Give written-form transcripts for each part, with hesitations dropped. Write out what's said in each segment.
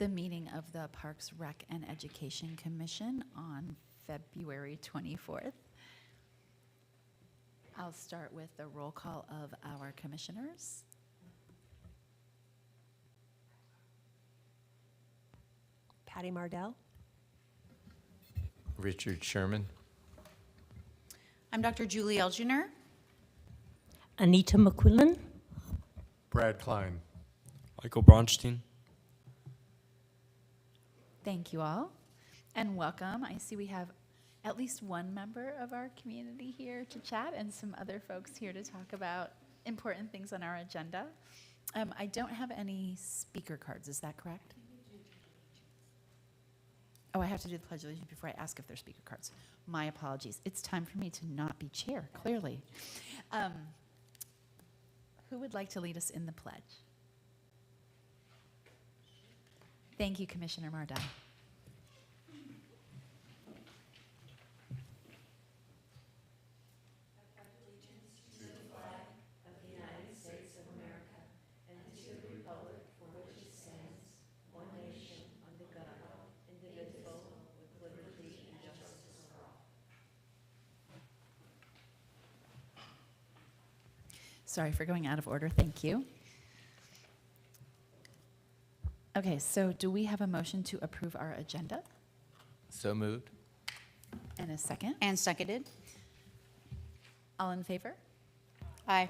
the meeting of the Parks, Rec, and Education Commission on February 24th. I'll start with the roll call of our commissioners. Patty Mardell. Richard Sherman. I'm Dr. Julie Elginer. Anita McQuillan. Brad Klein. Michael Bronstein. Thank you all, and welcome. I see we have at least one member of our community here to chat and some other folks here to talk about important things on our agenda. I don't have any speaker cards, is that correct? Oh, I have to do the Pledge of Allegiance before I ask if there's speaker cards. My apologies. It's time for me to not be chair, clearly. Who would like to lead us in the pledge? Thank you, Commissioner Mardell. Sorry for going out of order. Thank you. Okay, so do we have a motion to approve our agenda? So moved. And a second? And seconded. All in favor? Aye.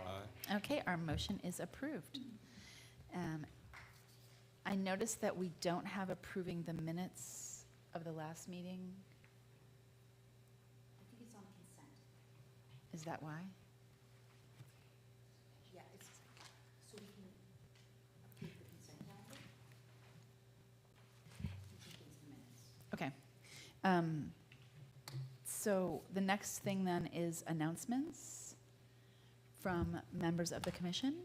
Okay, our motion is approved. I noticed that we don't have approving the minutes of the last meeting. I think it's on consent. Is that why? Yeah, it's, so we can approve the consent calendar? You can give us the minutes. Okay. So the next thing then is announcements from members of the commission.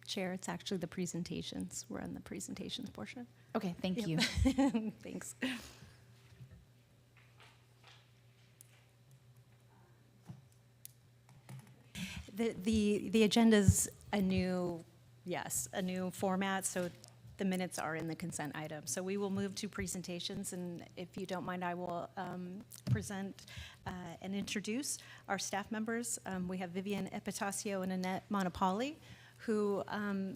Chair, it's actually the presentations. We're on the presentations portion. Okay, thank you. Thanks. The agenda's a new format, so the minutes are in the consent item. So we will move to presentations, and if you don't mind, I will present and introduce our staff members. We have Vivian Epitasio and Annette Monopoli, who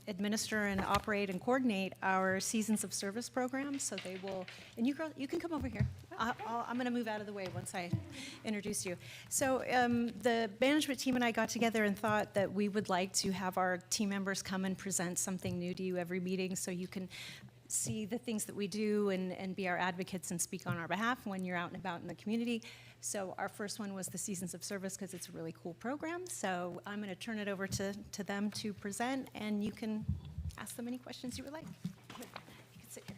administer and operate and coordinate our Seasons of Service program. So they will, and you can come over here. I'm going to move out of the way once I introduce you. So the management team and I got together and thought that we would like to have our team members come and present something new to you every meeting, so you can see the things that we do and be our advocates and speak on our behalf when you're out and about in the community. So our first one was the Seasons of Service, because it's a really cool program. So I'm going to turn it over to them to present, and you can ask them any questions you would like. You can sit here.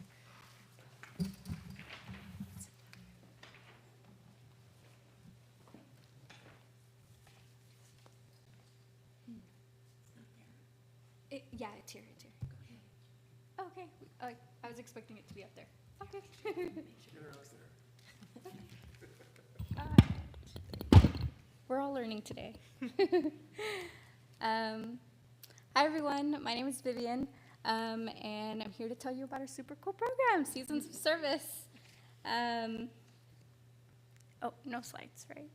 Yeah, it's here, it's here. Oh, okay. I was expecting it to be up there. Okay. We're all learning today. Hi, everyone. My name is Vivian, and I'm here to tell you about our super cool program, Seasons of Service. Oh, no slides, right?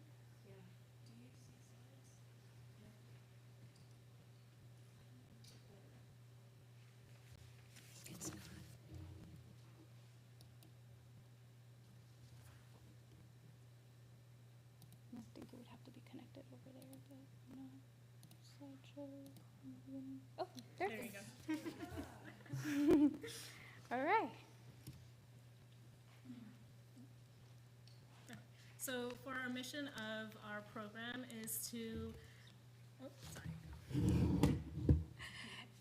I think it would have to be connected over there, but no. Slideshow. Oh, there it is. All right. So for our mission of our program is to,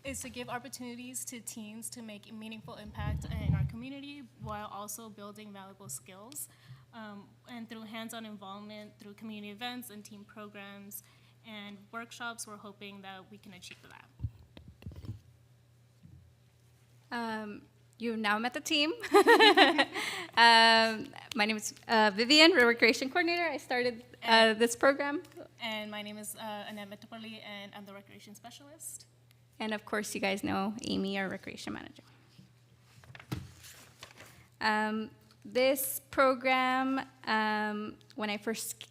is to give opportunities to teens to make a meaningful impact in our community while also building valuable skills. And through hands-on involvement, through community events and team programs and workshops, we're hoping that we can achieve that. You've now met the team. My name is Vivian, Recreation Coordinator. I started this program. And my name is Annette Metapoli, and I'm the Recreation Specialist. And of course, you guys know Amy, our Recreation Manager. This program, when I first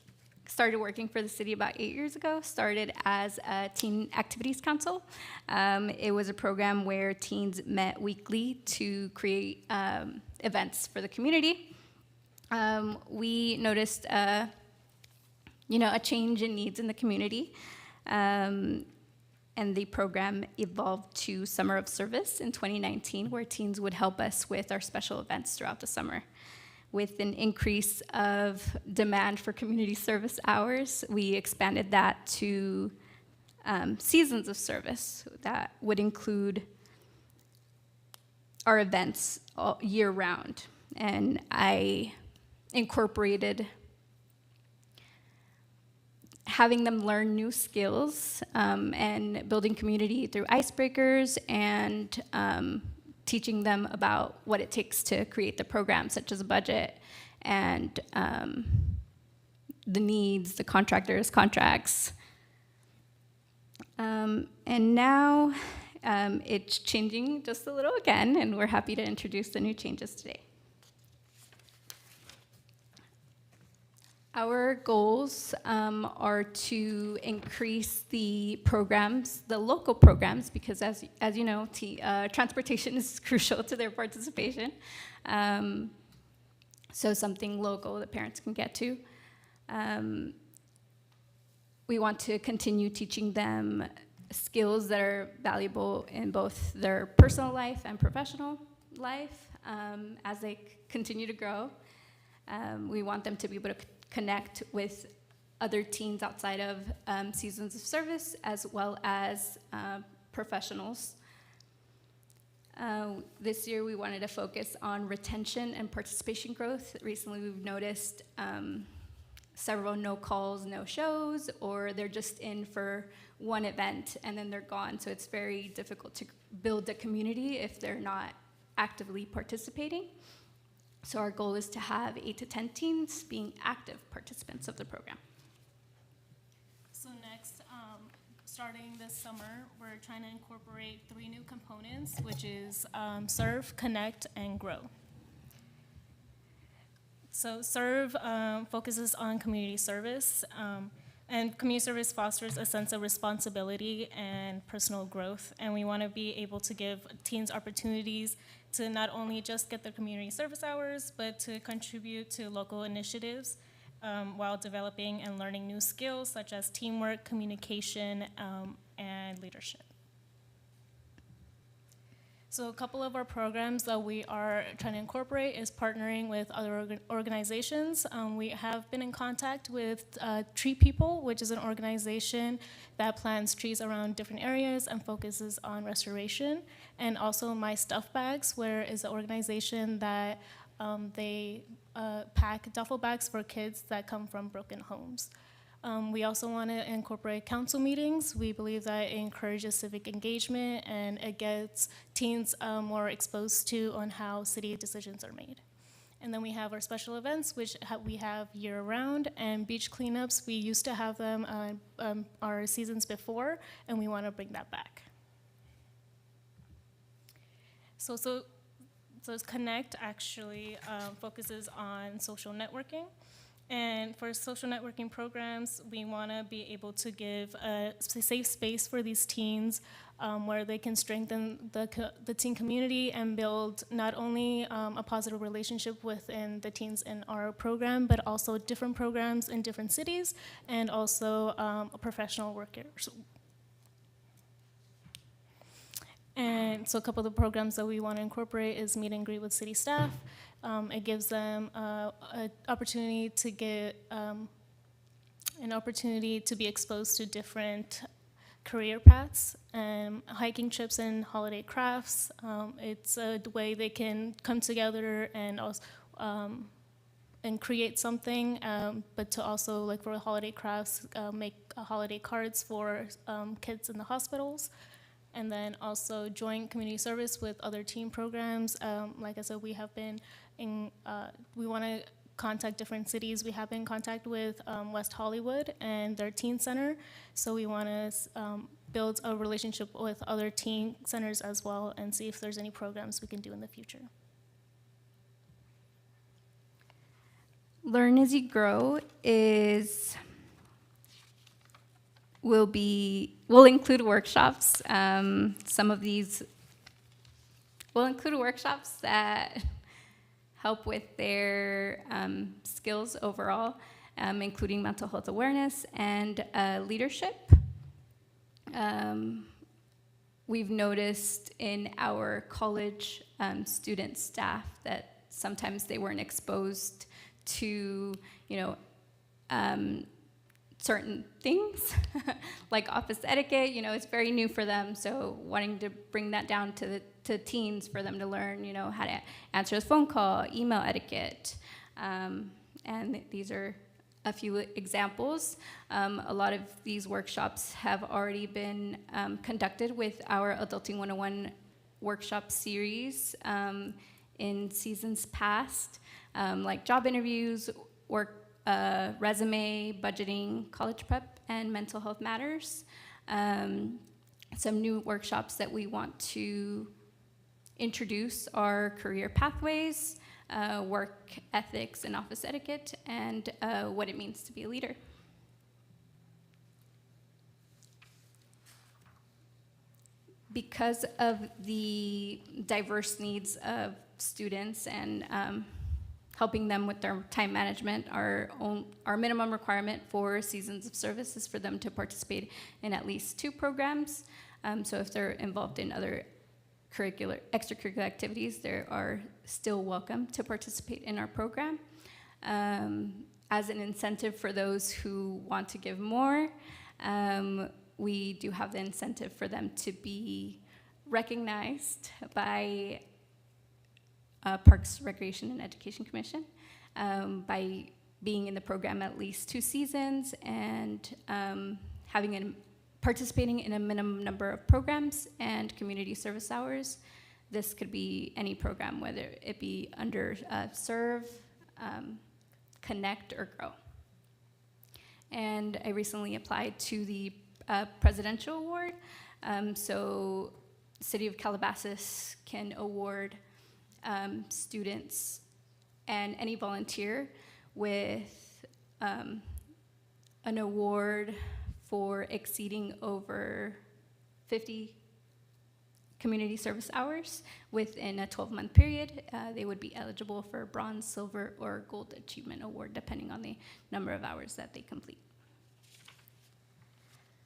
started working for the city about 8 years ago, started as a teen activities council. It was a program where teens met weekly to create events for the community. We noticed, a change in needs in the community. And the program evolved to Summer of Service in 2019, where teens would help us with our special events throughout the summer. With an increase of demand for community service hours, we expanded that to seasons of service that would include our events all year round. And I incorporated having them learn new skills and building community through icebreakers and teaching them about what it takes to create the program, such as a budget and the needs, the contractors' contracts. And now it's changing just a little again, and we're happy to introduce the new changes today. Our goals are to increase the programs, the local programs, because as you know, transportation is crucial to their participation. So something local that parents can get to. We want to continue teaching them skills that are valuable in both their personal life and professional life as they continue to grow. We want them to be able to connect with other teens outside of seasons of service, as well as professionals. This year, we wanted to focus on retention and participation growth. Recently, we've noticed several no calls, no shows, or they're just in for one event and then they're gone. So it's very difficult to build a community if they're not actively participating. So our goal is to have 8 to 10 teens being active participants of the program. So next, starting this summer, we're trying to incorporate 3 new components, which is Serve, Connect, and Grow. So Serve focuses on community service, and community service fosters a sense of responsibility and personal growth, and we want to be able to give teens opportunities to not only just get their community service hours, but to contribute to local initiatives while developing and learning new skills such as teamwork, communication, and leadership. So a couple of our programs that we are trying to incorporate is partnering with other organizations. We have been in contact with Tree People, which is an organization that plants trees around different areas and focuses on restoration. And also My Stuff Bags, where is an organization that they pack duffel bags for kids that come from broken homes. We also want to incorporate council meetings. We believe that it encourages civic engagement and it gets teens more exposed to on how city decisions are made. And then we have our special events, which we have year-round, and beach cleanups. We used to have them our seasons before, and we want to bring that back. So Connect actually focuses on social networking. And for social networking programs, we want to be able to give a safe space for these teens where they can strengthen the teen community and build not only a positive relationship within the teens in our program, but also different programs in different cities and also professional workers. And so a couple of the programs that we want to incorporate is meet and greet with city staff. It gives them an opportunity to get an opportunity to be exposed to different career paths, hiking trips and holiday crafts. It's a way they can come together and also and create something, but to also, like for holiday crafts, make holiday cards for kids in the hospitals. And then also joint community service with other teen programs. Like I said, we have been we want to contact different cities. We have been in contact with West Hollywood and their teen center. So we want to build a relationship with other teen centers as well and see if there's any programs we can do in the future. Learn as you grow will include workshops. Some of these will include workshops that help with their skills overall, including mental health awareness and leadership. We've noticed in our college student staff that sometimes they weren't exposed to, certain things like office etiquette. It's very new for them. So wanting to bring that down to teens for them to learn, how to answer the phone call, email etiquette, and these are a few examples. A lot of these workshops have already been conducted with our Adulting 101 workshop series in seasons past, like job interviews, resume, budgeting, college prep, and mental health matters. Some new workshops that we want to introduce are career pathways, work ethics and office etiquette, and what it means to be a leader. Because of the diverse needs of students and helping them with their time management, our minimum requirement for seasons of service is for them to participate in at least 2 programs. So if they're involved in other extracurricular activities, they are still welcome to participate in our program. As an incentive for those who want to give more, we do have the incentive for them to be recognized by Parks, Recreation, and Education Commission by being in the program at least 2 seasons and participating in a minimum number of programs and community service hours. This could be any program, whether it be under Serve, Connect, or Grow. And I recently applied to the Presidential Award. So City of Calabasas can award students and any volunteer with an award for exceeding over 50 community service hours within a 12-month period. They would be eligible for a bronze, silver, or gold achievement award, depending on the number of hours that they complete.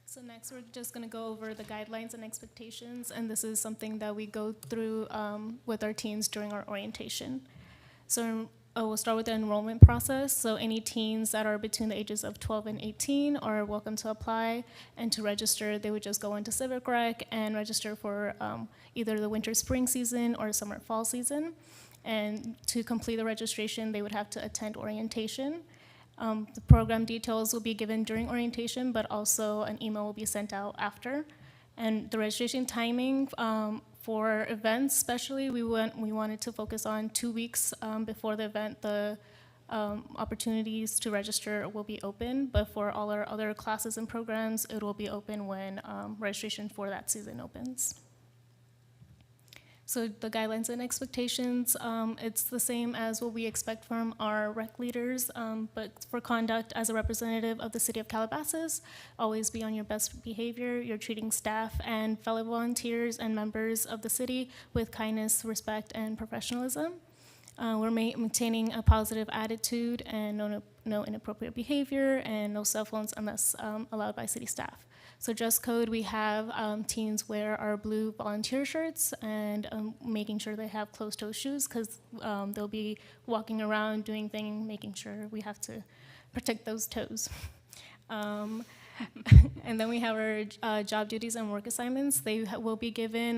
So next, we're just going to go over the guidelines and expectations, and this is something that we go through with our teens during our orientation. So we'll start with the enrollment process. So any teens that are between the ages of 12 and 18 are welcome to apply, and to register, they would just go into Civic Rec and register for either the winter-spring season or summer-fall season. And to complete the registration, they would have to attend orientation. The program details will be given during orientation, but also an email will be sent out after. And the registration timing for events especially, we wanted to focus on 2 weeks before the event. The opportunities to register will be open, but for all our other classes and programs, it will be open when registration for that season opens. So the guidelines and expectations, it's the same as what we expect from our rec leaders, but for conduct as a representative of the City of Calabasas, always be on your best behavior. You're treating staff and fellow volunteers and members of the city with kindness, respect, and professionalism. We're maintaining a positive attitude and no inappropriate behavior and no cell phones unless allowed by city staff. So dress code, we have teens wear our blue volunteer shirts and making sure they have closed-toe shoes because they'll be walking around doing things, making sure we have to protect those toes. And then we have our job duties and work assignments. They will be given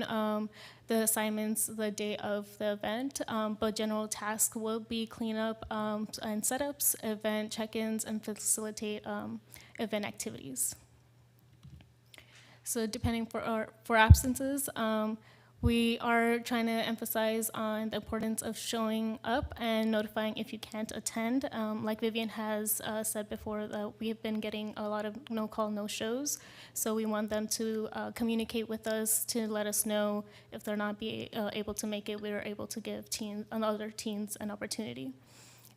the assignments the day of the event, but general tasks will be cleanup and setups, event check-ins, and facilitate event activities. So depending for absences, we are trying to emphasize on the importance of showing up and notifying if you can't attend. Like Vivian has said before, that we have been getting a lot of no-call, no-shows. So we want them to communicate with us to let us know if they're not able to make it. We are able to give other teens an opportunity.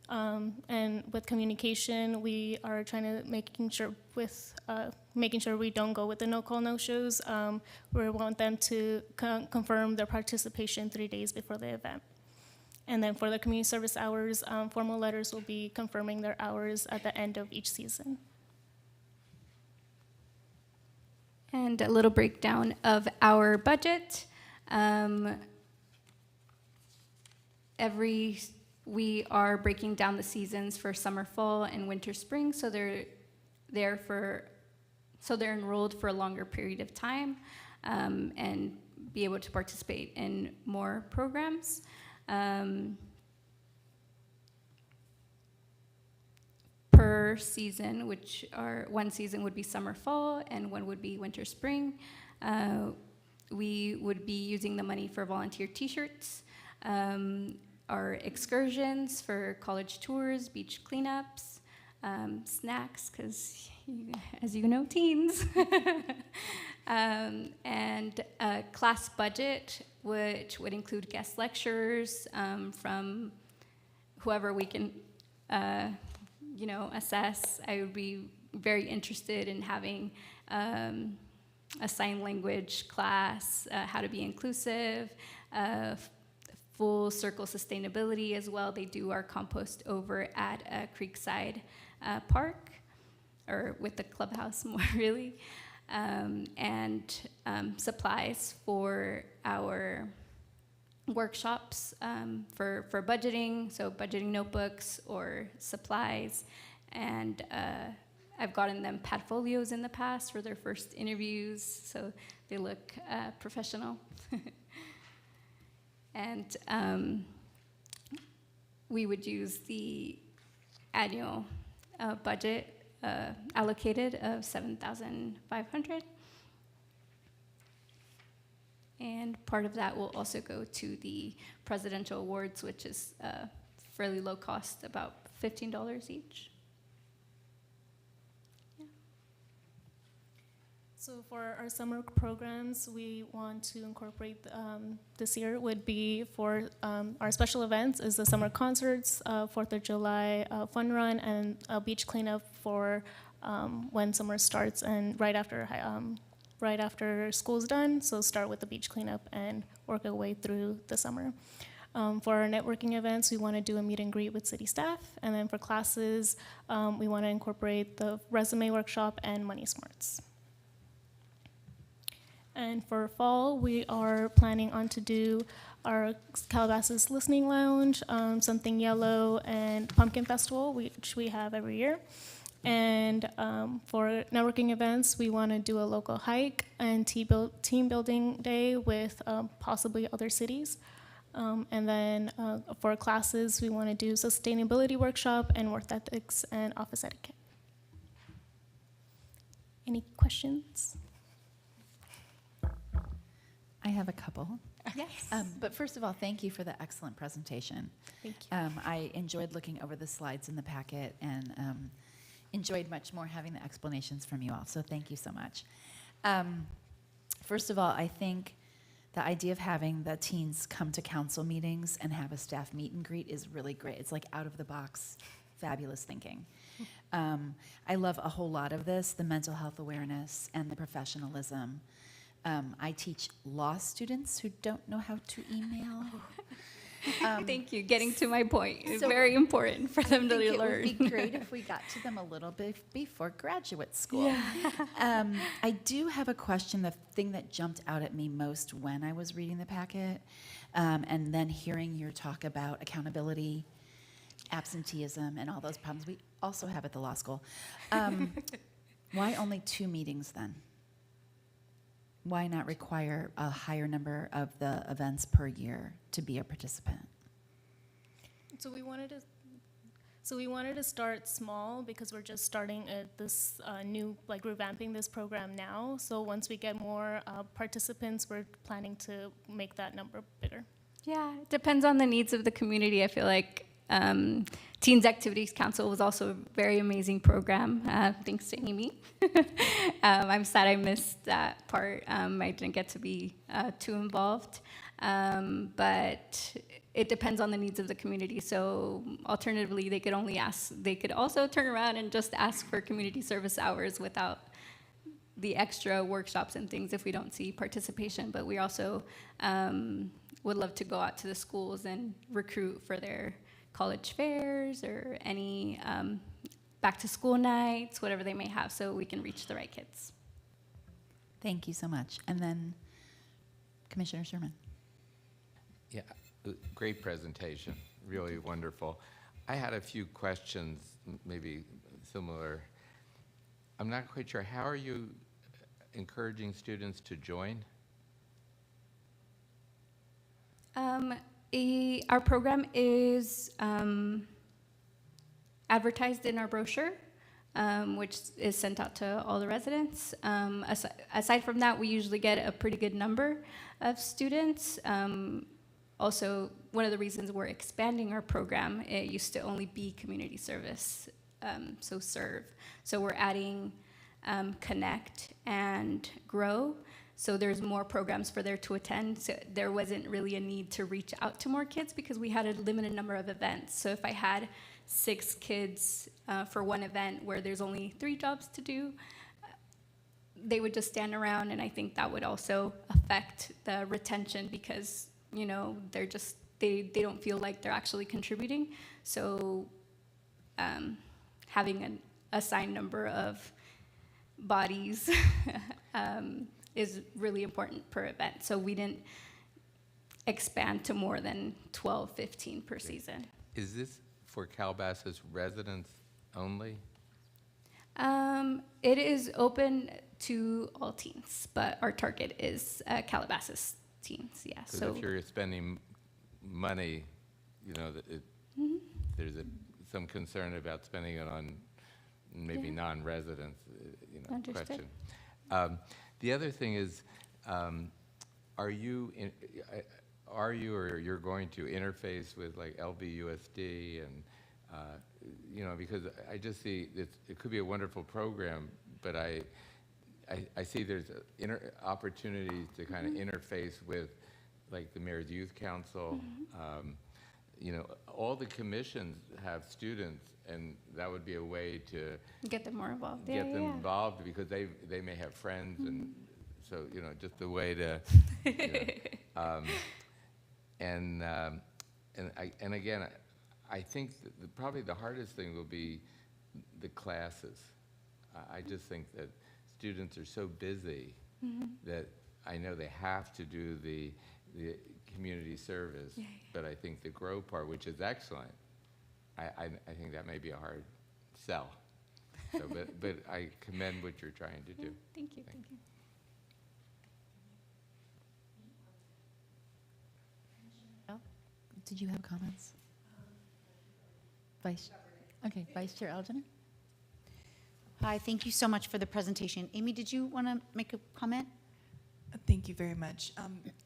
And with communication, we are trying to making sure we don't go with the no call, no shows. We want them to confirm their participation 3 days before the event. And then for the community service hours, formal letters will be confirming their hours at the end of each season. And a little breakdown of our budget. We are breaking down the seasons for summer, fall, and winter, spring, so they're enrolled for a longer period of time, and be able to participate in more programs. Per season, which are one season would be summer, fall, and one would be winter, spring. We would be using the money for volunteer t-shirts, our excursions for college tours, beach cleanups, snacks, because as you know, teens, and a class budget, which would include guest lectures from whoever we can assess. I would be very interested in having a sign language class, how to be inclusive, full circle sustainability as well. They do our compost over at Creekside Park, or with the clubhouse more really, and supplies for our workshops for budgeting, so budgeting notebooks or supplies, and I've gotten them padfolios in the past for their first interviews, so they look professional. And we would use the annual budget allocated of $7,500. And part of that will also go to the presidential awards, which is fairly low cost, about $15 each. Yeah. So for our summer programs, we want to incorporate this year would be for our special events is the summer concerts, 4th of July fun run, and a beach cleanup for when summer starts and right after school's done. So start with the beach cleanup and work our way through the summer. For our networking events, we want to do a meet and greet with city staff. And then for classes, we want to incorporate the resume workshop and money smarts. And for fall, we are planning on to do our Calabasas listening lounge, something yellow, and pumpkin festival, which we have every year. And for networking events, we want to do a local hike and team building day with possibly other cities. And then for classes, we want to do sustainability workshop and work ethics and office etiquette. Any questions? I have a couple. Yes. But first of all, thank you for the excellent presentation. Thank you. I enjoyed looking over the slides in the packet and enjoyed much more having the explanations from you all. So thank you so much. First of all, I think the idea of having the teens come to council meetings and have a staff meet and greet is really great. It's like out of the box, fabulous thinking. I love a whole lot of this, the mental health awareness and the professionalism. I teach law students who don't know how to email. Thank you. Getting to my point. It's very important for them to learn. It would be great if we got to them a little bit before graduate school. Yeah. I do have a question. The thing that jumped out at me most when I was reading the packet, and then hearing your talk about accountability, absenteeism, and all those problems we also have at the law school. Why only 2 meetings then? Why not require a higher number of the events per year to be a participant? So we wanted to start small because we're just starting this new, like revamping this program now. So once we get more participants, we're planning to make that number bigger. Yeah, it depends on the needs of the community. I feel like Teens Activities Council was also a very amazing program, thanks to Amy. I'm sad I missed that part. I didn't get to be too involved. But it depends on the needs of the community. So alternatively, they could also turn around and just ask for community service hours without the extra workshops and things if we don't see participation. But we also would love to go out to the schools and recruit for their college fairs or any back to school nights, whatever they may have, so we can reach the right kids. Thank you so much. And then Commissioner Sherman. Yeah, great presentation, really wonderful. I had a few questions, maybe similar. I'm not quite sure, how are you encouraging students to join? Our program is advertised in our brochure, which is sent out to all the residents. Aside from that, we usually get a pretty good number of students. Also, one of the reasons we're expanding our program, it used to only be community service, so serve. So we're adding Connect and Grow. So there's more programs for there to attend. So there wasn't really a need to reach out to more kids because we had a limited number of events. So if I had 6 kids for one event where there's only 3 jobs to do, they would just stand around, and I think that would also affect the retention because, you know, they're just, they don't feel like they're actually contributing. So having an assigned number of bodies is really important per event. So we didn't expand to more than 12, 15 per season. Is this for Calabasas residents only? It is open to all teens, but our target is Calabasas teens, yeah. Because So if you're spending money, you know, there's some concern about spending it on maybe Yeah. non-residents, you know, Understood. question. The other thing is, are you or you're going to interface with like LBUSD and, you know, because I just see it could be a wonderful program, but I see there's opportunities to kind of interface with like the Mayor's Youth Council. You know, all the commissions have students, and that would be a way to get them more involved. get them yeah. involved because they may have friends, and so, you know, just a way to, you know, and again, I think that probably the hardest thing will be the classes. I just think that students are so busy that I know they have to do the community service, but I think the grow part, which is excellent, I think that may be a hard sell. So, but I commend what you're trying to do. Thank you. Thank you. Did you have comments? Vice Chair Algener? Hi, thank you so much for the presentation. Amy, did you want to make a comment? Thank you very much.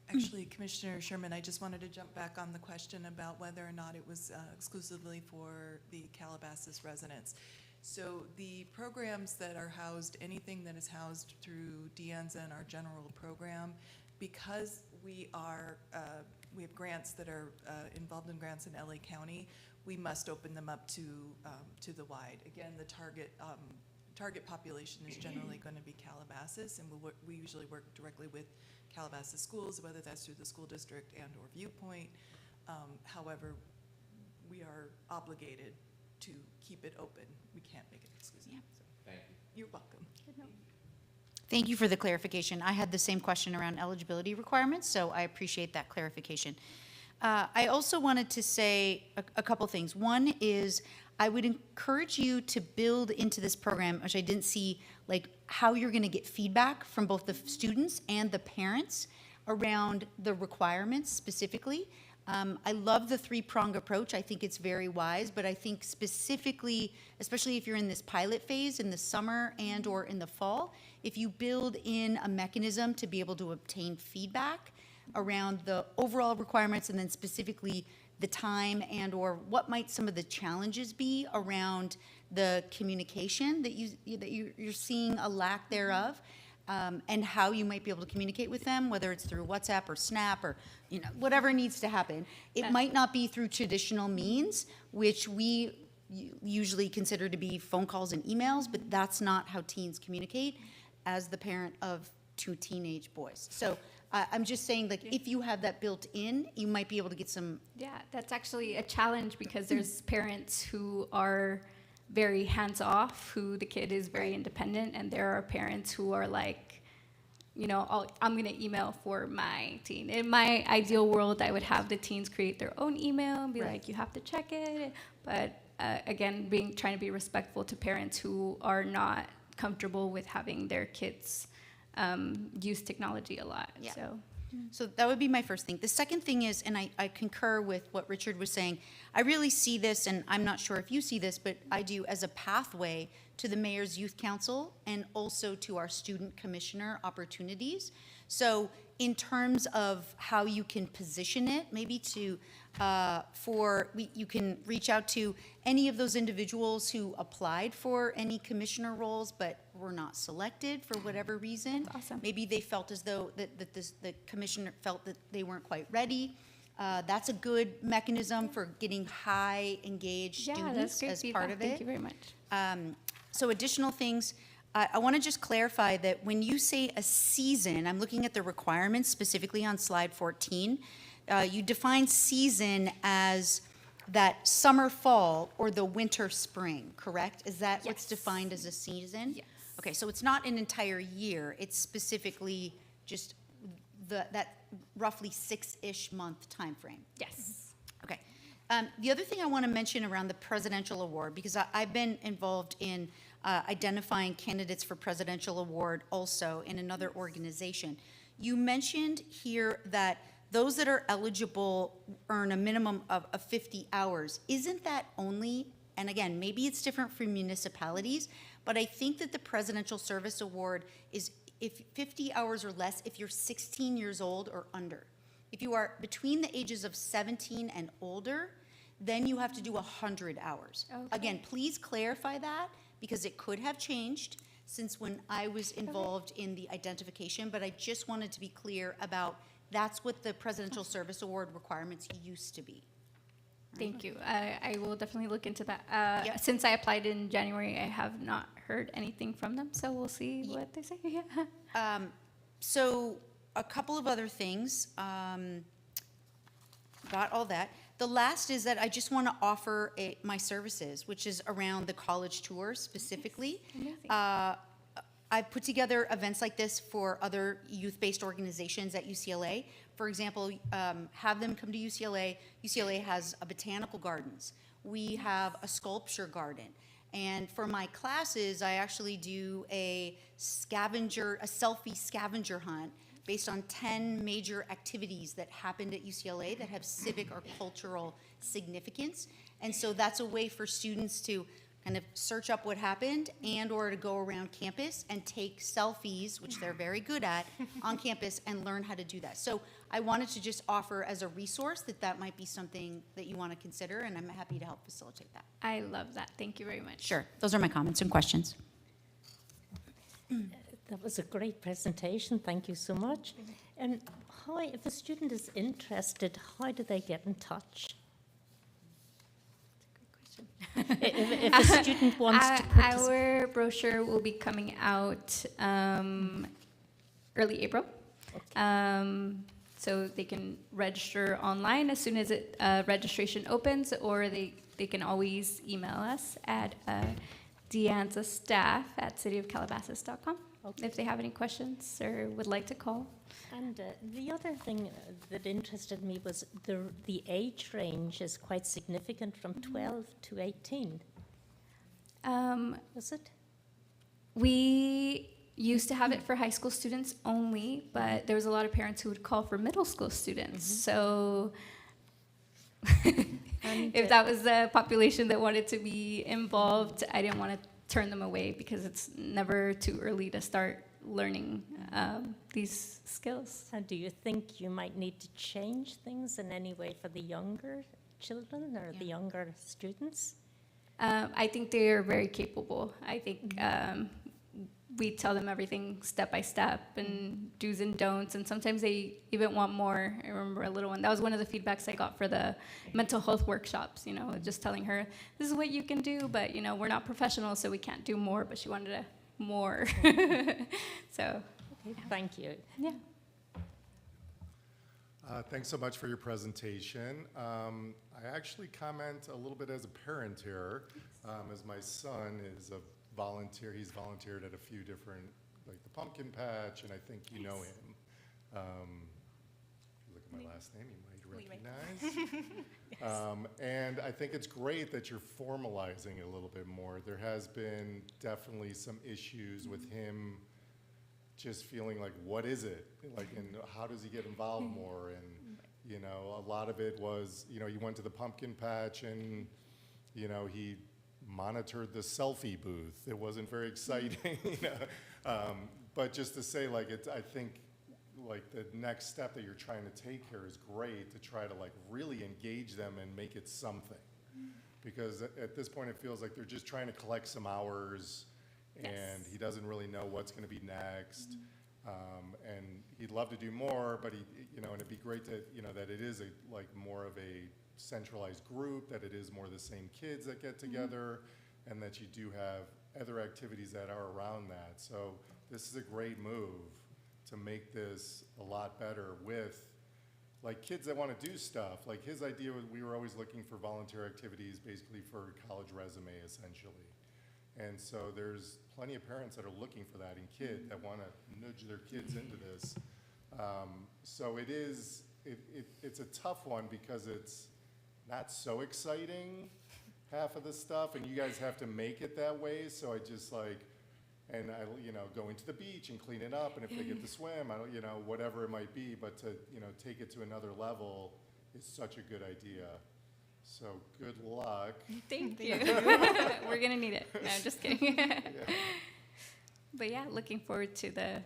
Actually, Commissioner Sherman, I just wanted to jump back on the question about whether or not it was exclusively for the Calabasas residents. So the programs that are housed, anything that is housed through DEANZA and our general program, because we have grants that are involved in grants in LA County, we must open them up to the wide. Again, the target population is generally going to be Calabasas, and we usually work directly with Calabasas schools, whether that's through the school district and or Viewpoint. However, we are obligated to keep it open. We can't make it exclusive. Yeah. So, thank you. You're welcome. Thank you for the clarification. I had the same question around eligibility requirements, so I appreciate that clarification. I also wanted to say a couple things. One is I would encourage you to build into this program, which I didn't see, like how you're going to get feedback from both the students and the parents around the requirements specifically. I love the 3-prong approach. I think it's very wise, but I think specifically, especially if you're in this pilot phase in the summer and or in the fall, if you build in a mechanism to be able to obtain feedback around the overall requirements and then specifically the time and or what might some of the challenges be around the communication that you're seeing a lack thereof, and how you might be able to communicate with them, whether it's through WhatsApp or Snap or, whatever needs to happen. It might not be through traditional means, which we usually consider to be phone calls and emails, but that's not how teens communicate as the parent of 2 teenage boys. So I'm just saying, like, if you have that built in, you might be able to get some. Yeah, that's actually a challenge because there's parents who are very hands-off, who the kid is very independent, and there are parents who are like, I'm going to email for my teen. In my ideal world, I would have the teens create their own email and be like, you have to check it. But again, trying to be respectful to parents who are not comfortable with having their kids use technology a lot. Yeah. So So that would be my first thing. The second thing is, and I concur with what Richard was saying, I really see this, and I'm not sure if you see this, but I do, as a pathway to the Mayor's Youth Council and also to our student commissioner opportunities. So in terms of how you can position it, maybe to, you can reach out to any of those individuals who applied for any commissioner roles but were not selected for whatever reason. That's awesome. Maybe they felt as though the commissioner felt that they weren't quite ready. That's a good mechanism for getting high engaged yeah, that's students great as feedback. part of it. Thank you very much. So additional things, I want to just clarify that when you say a season, I'm looking at the requirements specifically on slide 14. You define season as that summer, fall, or the winter, spring, correct? Is that what's Yes. defined as a season? Yes. Okay, so it's not an entire year. It's specifically just that roughly 6-ish month time frame. Yes. Okay. The other thing I want to mention around the presidential award, because I've been involved in identifying candidates for presidential award also in another organization. You mentioned here that those that are eligible earn a minimum of 50 hours. Isn't that only, and again, maybe it's different for municipalities, but I think that the Presidential Service Award is if 50 hours or less if you're 16 years old or under. If you are between the ages of 17 and older, then you have to do 100 hours. Okay. Again, please clarify that because it could have changed since when I was involved in the identification, but I just wanted to be clear about that's what the Presidential Service Award requirements used to be. Thank you. I will definitely look into that. Yep. Since I applied in January, I have not heard anything from them, so we'll see what they say. Yeah. So a couple of other things. Got all that. The last is that I just want to offer my services, which is around the college tour specifically. Amazing. I've put together events like this for other youth-based organizations at UCLA. For example, have them come to UCLA. UCLA has a botanical gardens. We have a sculpture garden. And for my classes, I actually do a selfie scavenger hunt based on 10 major activities that happened at UCLA that have civic or cultural significance. And so that's a way for students to kind of search up what happened and or to go around campus and take selfies, which they're very good at, on campus and learn how to do that. So I wanted to just offer as a resource that might be something that you want to consider, and I'm happy to help facilitate that. I love that. Thank you very much. Sure. Those are my comments and questions. That was a great presentation. Thank you so much. And if a student is interested, how do they get in touch? If a student wants to participate. Our brochure will be coming out early April. So they can register online as soon as registration opens, or they can always email us at deanzastaff@cityofcalabasas.com if they have any questions or would like to call. And the other thing that interested me was the age range is quite significant from 12 to 18. Was it? We used to have it for high school students only, but there was a lot of parents who would call for middle school students. So if that was the population that wanted to be involved, I didn't want to turn them away because it's never too early to start learning these skills. And do you think you might need to change things in any way for the younger children or the younger students? I think they are very capable. I think we tell them everything step by step and do's and don'ts, and sometimes they even want more. I remember a little one. That was one of the feedbacks I got for the mental health workshops, just telling her, this is what you can do, but, we're not professionals, so we can't do more, but she wanted more. So, Okay, thank you. yeah. Thanks so much for your presentation. I actually comment a little bit as a parent here, as my son is a volunteer. He's volunteered at a few different, like the Pumpkin Patch, and I think you know him. If you look at my last name, you might recognize. And I think it's great that you're formalizing it a little bit more. There has been definitely some issues with him just feeling like, what is it? Like, and how does he get involved more? And, a lot of it was, he went to the Pumpkin Patch and, he monitored the selfie booth. It wasn't very exciting, but just to say, like, I think, like, the next step that you're trying to take here is great, to try to, like, really engage them and make it something. Because at this point, it feels like they're just trying to collect some hours, and he doesn't really know what's going to be next. And he'd love to do more, but and it'd be great to, that it is more of a centralized group, that it is more the same kids that get together, and that you do have other activities that are around that. So this is a great move to make this a lot better with, like, kids that want to do stuff. Like, his idea was, we were always looking for volunteer activities, basically for a college resume, essentially. And so there's plenty of parents that are looking for that, and kids that want to nudge their kids into this. So it's a tough one because it's not so exciting, half of the stuff, and you guys have to make it that way. So I just going to the beach and cleaning up, and if they get to swim, whatever it might be, but to, take it to another level is such a good idea. So good luck. Thank you. We're going to need it. No, just kidding. But yeah, looking forward to the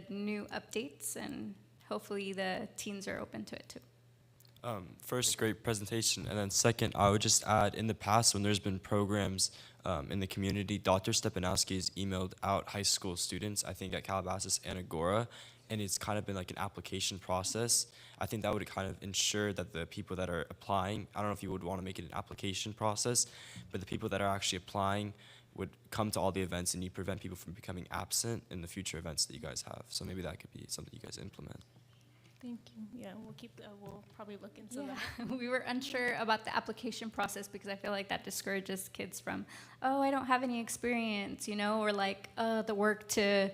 new updates, and hopefully the teens are open to it too. First, great presentation. And then second, I would just add, in the past when there's been programs in the community, Dr. Stepanowski has emailed out high school students, I think at Calabasas and Agora, and it's kind of been like an application process. I think that would kind of ensure that the people that are applying, I don't know if you would want to make it an application process, but the people that are actually applying would come to all the events, and you prevent people from becoming absent in the future events that you guys have. So maybe that could be something you guys implement. Thank you. Yeah, we'll probably look into that. We were unsure about the application process because I feel like that discourages kids from, I don't have any experience, or like the work to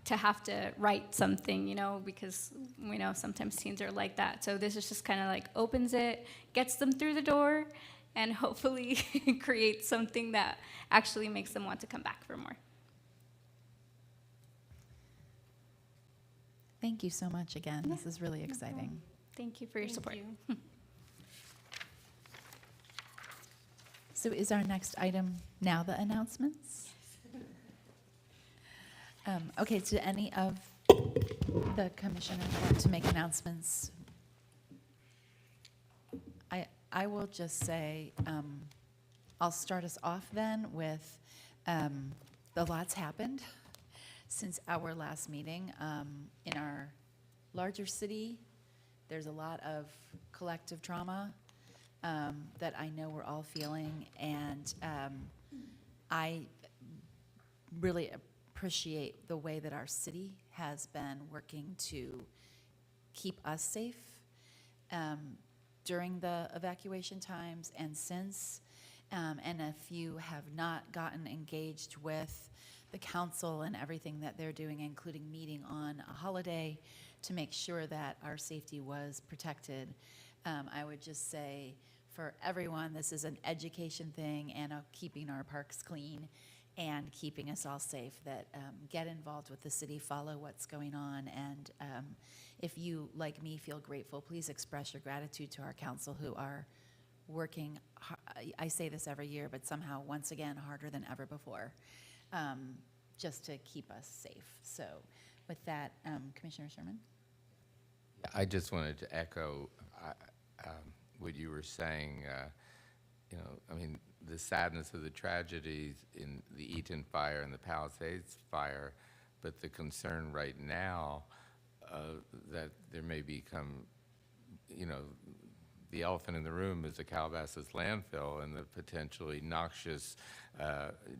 have to write something, because we know sometimes teens are like that. So this is just kind of like opens it, gets them through the door, and hopefully creates something that actually makes them want to come back for more. Thank you so much again. This is really exciting. Thank you for your support. You. So is our next item now the announcements? Okay, do any of the commissioners want to make announcements? I will just say, I'll start us off then with a lot's happened since our last meeting. In our larger city, there's a lot of collective trauma that I know we're all feeling, and I really appreciate the way that our city has been working to keep us safe during the evacuation times and since. And if you have not gotten engaged with the council and everything that they're doing, including meeting on a holiday to make sure that our safety was protected, I would just say for everyone, this is an education thing and keeping our parks clean and keeping us all safe, that get involved with the city, follow what's going on, and if you, like me, feel grateful, please express your gratitude to our council who are working, I say this every year, but somehow, once again, harder than ever before, just to keep us safe. So with that, Commissioner Sherman? I just wanted to echo what you were saying. I mean, the sadness of the tragedies in the Eaton fire and the Palisades fire, but the concern right now that there may become, the elephant in the room is the Calabasas landfill and the potentially noxious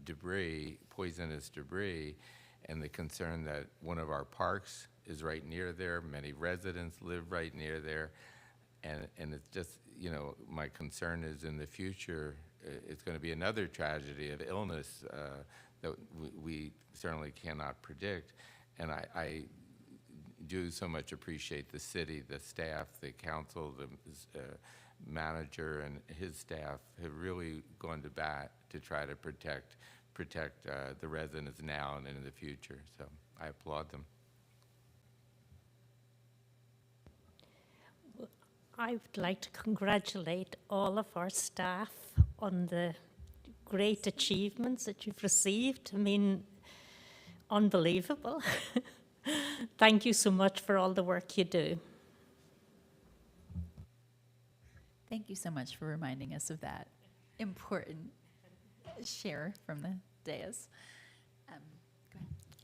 debris, poisonous debris, and the concern that one of our parks is right near there. Many residents live right near there. And it's just, my concern is in the future, it's going to be another tragedy of illness that we certainly cannot predict. And I do so much appreciate the city, the staff, the council, the manager and his staff have really gone to bat to try to protect the residents now and in the future. So I applaud them. I would like to congratulate all of our staff on the great achievements that you've received. I mean, unbelievable. Thank you so much for all the work you do. Thank you so much for reminding us of that important share from the dais.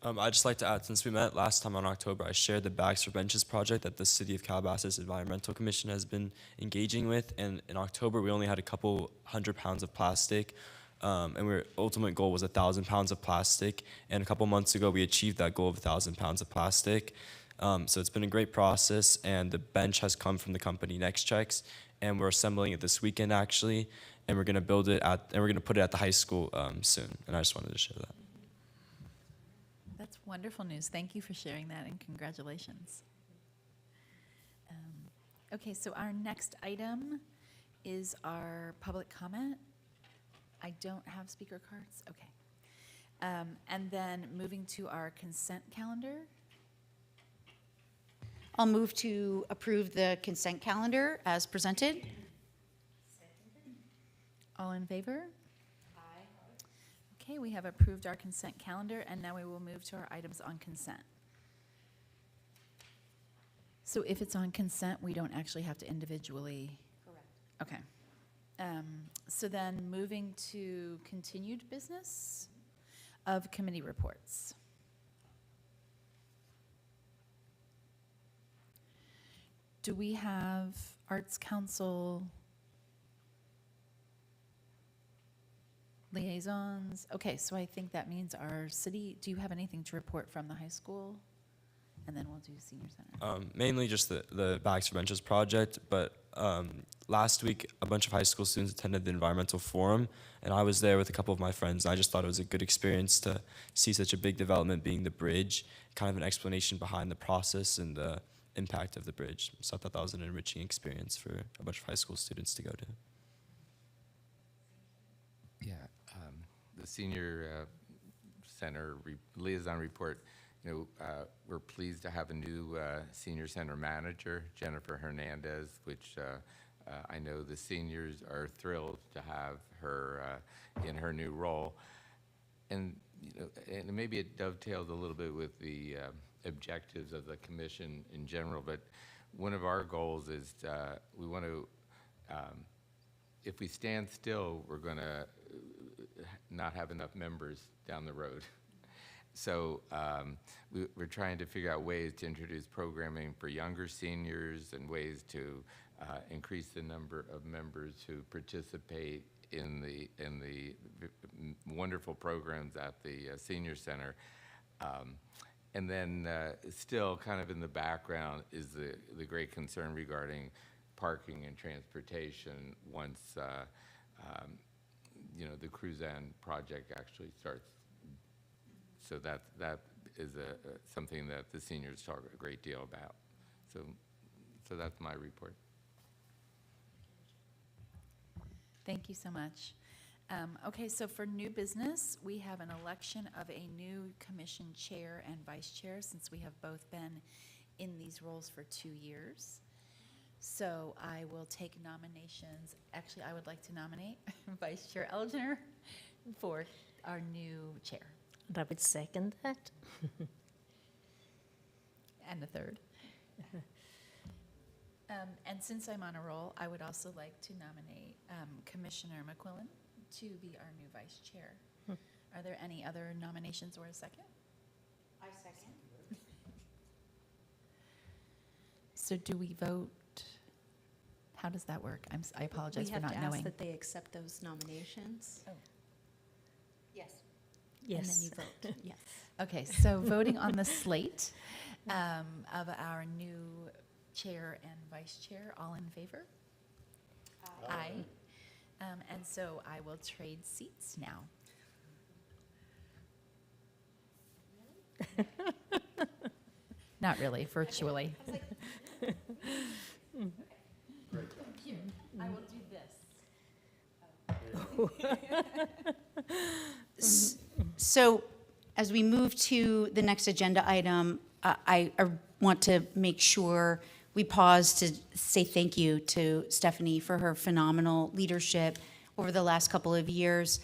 Go ahead. I'd just like to add, since we met last time in October, I shared the Bags for Benches project that the City of Calabasas Environmental Commission has been engaging with. And in October, we only had a couple 100 pounds of plastic. And our ultimate goal was 1,000 pounds of plastic. And a couple months ago, we achieved that goal of 1,000 pounds of plastic. So it's been a great process. And the bench has come from the company NextChex. And we're assembling it this weekend, actually. And we're going to build it and we're going to put it at the high school soon. And I just wanted to share that. That's wonderful news. Thank you for sharing that, and congratulations. Okay, so our next item is our public comment. I don't have speaker cards. Okay. And then moving to our consent calendar. I'll move to approve the consent calendar as presented. All in favor? Okay, we have approved our consent calendar, and now we will move to our items on consent. So if it's on consent, we don't actually have to individually? Correct. Okay. So then moving to continued business of committee reports. Do we have Arts Council liaisons? Okay, so I think that means our city, do you have anything to report from the high school? And then we'll do senior center. Mainly just the Bags for Benches project, but last week a bunch of high school students attended the environmental forum, and I was there with a couple of my friends, and I just thought it was a good experience to see such a big development being the bridge, kind of an explanation behind the process and the impact of the bridge. So I thought that was an enriching experience for a bunch of high school students to go to. Yeah, the senior center liaison report, we're pleased to have a new senior center manager, Jennifer Hernandez, which I know the seniors are thrilled to have her in her new role. And, and maybe it dovetails a little bit with the objectives of the commission in general, but one of our goals is we want to, if we stand still, we're going to not have enough members down the road. So we're trying to figure out ways to introduce programming for younger seniors and ways to increase the number of members who participate in the wonderful programs at the senior center. And then still kind of in the background is the great concern regarding parking and transportation once the Cruzan project actually starts. So that is something that the seniors talk a great deal about. So that's my report. Thank you so much. Okay, so for new business, we have an election of a new commission chair and vice chair, since we have both been in these roles for 2 years. So I will take nominations. Actually, I would like to nominate Vice Chair Elginer for our new chair. And I would second that. And the third. And since I'm on a roll, I would also like to nominate Commissioner McQuillan to be our new vice chair. Are there any other nominations or a second? I second. So do we vote? How does that work? I apologize We for have not to ask knowing. that they accept those nominations. Yes. And then Yes. you vote, yes. Okay, so voting on the slate of our new chair and vice chair, all in favor? Aye. And so I will trade seats now. Not really, virtually. Here, I will do this. So as we move to the next agenda item, I want to make sure we pause to say thank you to Stephanie for her phenomenal leadership over the last couple of years.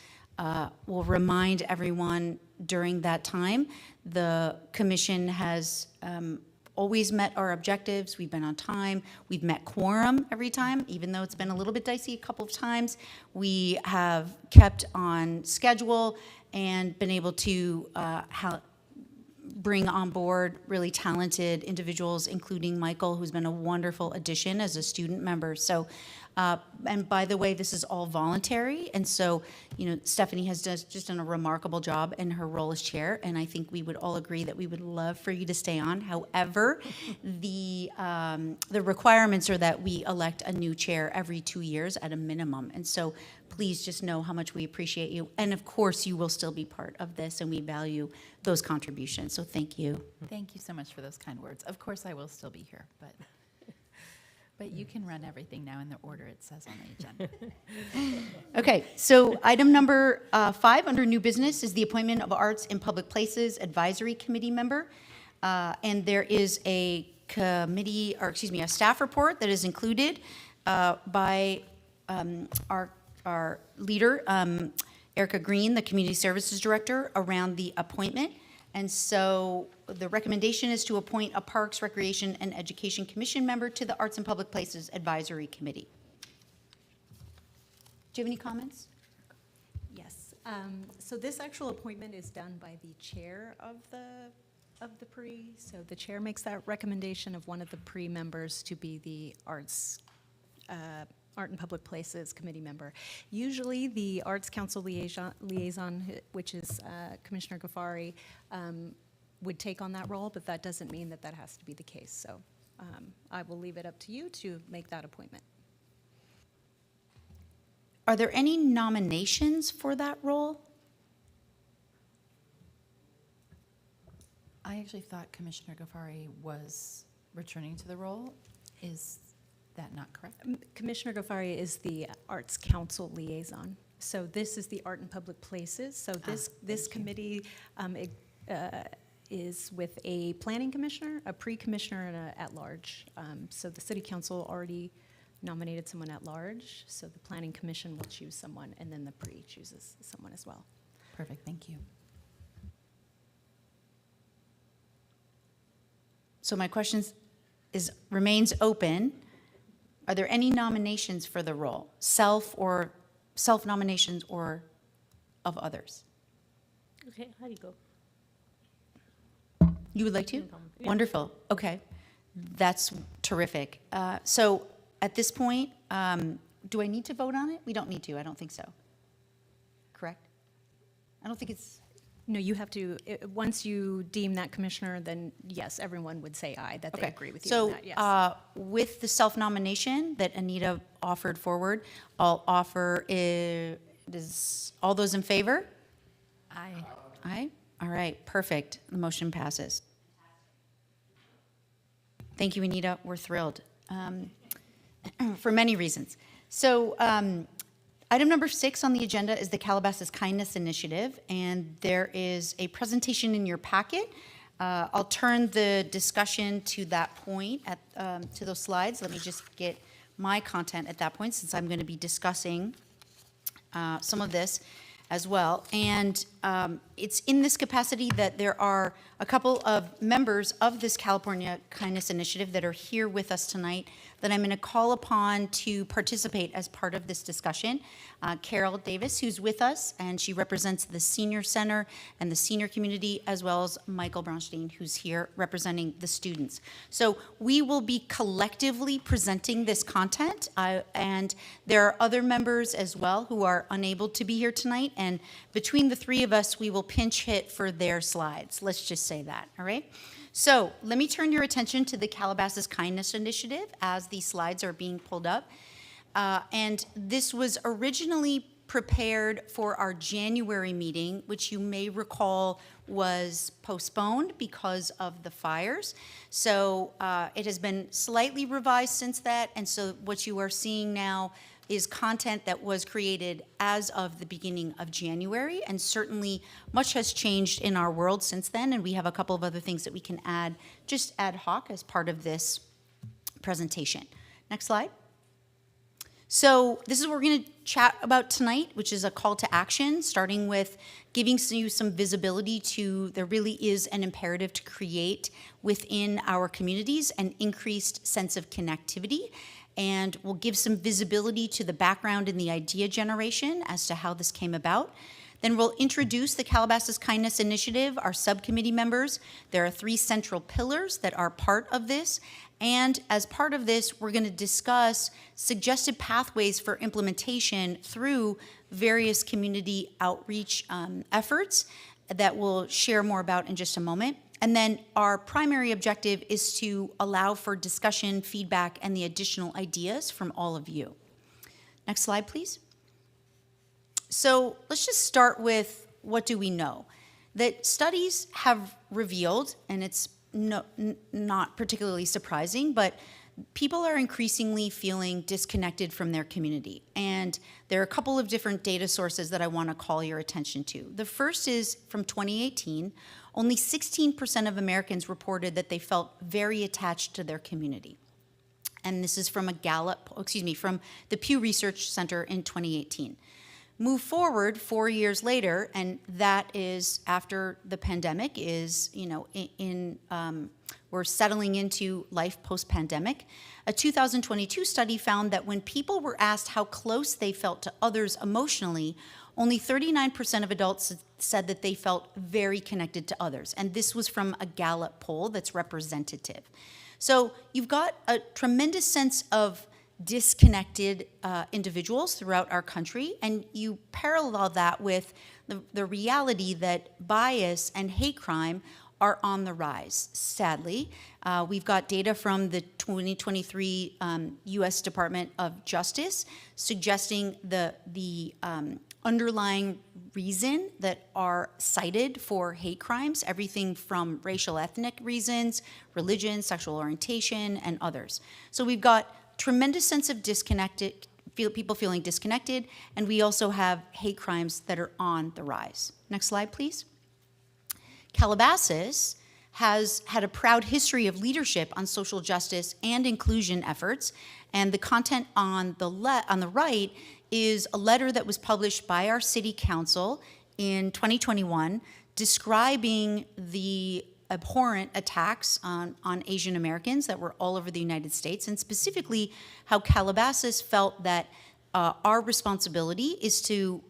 We'll remind everyone during that time, the commission has always met our objectives. We've been on time. We've met quorum every time, even though it's been a little bit dicey a couple of times. We have kept on schedule and been able to bring on board really talented individuals, including Michael, who's been a wonderful addition as a student member. So, and by the way, this is all voluntary. And so, you know, Stephanie has just done a remarkable job in her role as chair. And I think we would all agree that we would love for you to stay on. However, the requirements are that we elect a new chair every 2 years at a minimum. And so please just know how much we appreciate you. And of course, you will still be part of this, and we value those contributions. So thank you. Thank you so much for those kind words. Of course, I will still be here, but you can run everything now in the order it says on the agenda. Okay, so item number 5 under new business is the appointment of Arts in Public Places Advisory Committee member. And there is a committee, or excuse me, a staff report that is included by our leader, Erica Green, the Community Services Director, around the appointment. And so the recommendation is to appoint a Parks, Recreation, and Education Commission member to the Arts and Public Places Advisory Committee. Do you have any comments? Yes, so this actual appointment is done by the chair of the PRE. So the chair makes that recommendation of one of the PRE members to be the Art and Public Places Committee member. Usually, the Arts Council liaison, which is Commissioner Ghaffari, would take on that role, but that doesn't mean that that has to be the case. So I will leave it up to you to make that appointment. Are there any nominations for that role? I actually thought Commissioner Ghaffari was returning to the role. Is that not correct? Commissioner Ghaffari is the Arts Council liaison. So this is the Art and Public Places. So this committee is with a planning commissioner, a pre-commissioner, and a at-large. So the city council already nominated someone at-large, so the planning commission will choose someone, and then the pre chooses someone as well. Perfect, thank you. So my question remains open. Are there any nominations for the role? Self-nominations or of others? Okay, how do you go? You would like to? No problem. Yeah. Wonderful. Okay. That's terrific. So at this point, do I need to vote on it? We don't need to. I don't think so. Correct? I don't think it's... No, you have to, once you deem that commissioner, then yes, everyone would say aye, that they Okay. agree with you So on that, yes. with the self-nomination that Anita offered forward, I'll offer, all those in favor? Aye. Aye? All right, perfect. The motion passes. Thank you, Anita. We're thrilled for many reasons. So item number 6 on the agenda is the Calabasas Kindness Initiative, and there is a presentation in your packet. I'll turn the discussion to that point, to those slides. Let me just get my content at that point, since I'm going to be discussing some of this as well. And it's in this capacity that there are a couple of members of this California Kindness Initiative that are here with us tonight that I'm going to call upon to participate as part of this discussion. Carol Davis, who's with us, and she represents the Senior Center and the senior community, as well as Michael Braunstein, who's here representing the students. So we will be collectively presenting this content, and there are other members as well who are unable to be here tonight, and between the three of us, we will pinch hit for their slides. Let's just say that, all right? So let me turn your attention to the Calabasas Kindness Initiative as these slides are being pulled up. And this was originally prepared for our January meeting, which you may recall was postponed because of the fires. So it has been slightly revised since that, and so what you are seeing now is content that was created as of the beginning of January, and certainly much has changed in our world since then, and we have a couple of other things that we can add just ad hoc as part of this presentation. Next slide. So this is what we're going to chat about tonight, which is a call to action, starting with giving you some visibility to there really is an imperative to create within our communities an increased sense of connectivity. And we'll give some visibility to the background and the idea generation as to how this came about. Then we'll introduce the Calabasas Kindness Initiative, our subcommittee members. There are 3 central pillars that are part of this. And as part of this, we're going to discuss suggested pathways for implementation through various community outreach efforts that we'll share more about in just a moment. And then our primary objective is to allow for discussion, feedback, and the additional ideas from all of you. Next slide, please. So let's just start with what do we know? That studies have revealed, and it's not particularly surprising, but people are increasingly feeling disconnected from their community. And there are a couple of different data sources that I want to call your attention to. The first is from 2018. Only 16% of Americans reported that they felt very attached to their community. And this is from from the Pew Research Center in 2018. Move forward 4 years later, and that is after the pandemic is, we're settling into life post-pandemic. A 2022 study found that when people were asked how close they felt to others emotionally, only 39% of adults said that they felt very connected to others. And this was from a Gallup poll that's representative. So you've got a tremendous sense of disconnected individuals throughout our country, and you parallel that with the reality that bias and hate crime are on the rise, sadly. We've got data from the 2023 U.S. Department of Justice suggesting the underlying reason that are cited for hate crimes, everything from racial ethnic reasons, religion, sexual orientation, and others. So we've got tremendous sense of people feeling disconnected, and we also have hate crimes that are on the rise. Next slide, please. Calabasas has had a proud history of leadership on social justice and inclusion efforts, and the content on the right is a letter that was published by our city council in 2021 describing the abhorrent attacks on Asian Americans that were all over the United States, and specifically how Calabasas felt that our responsibility is to,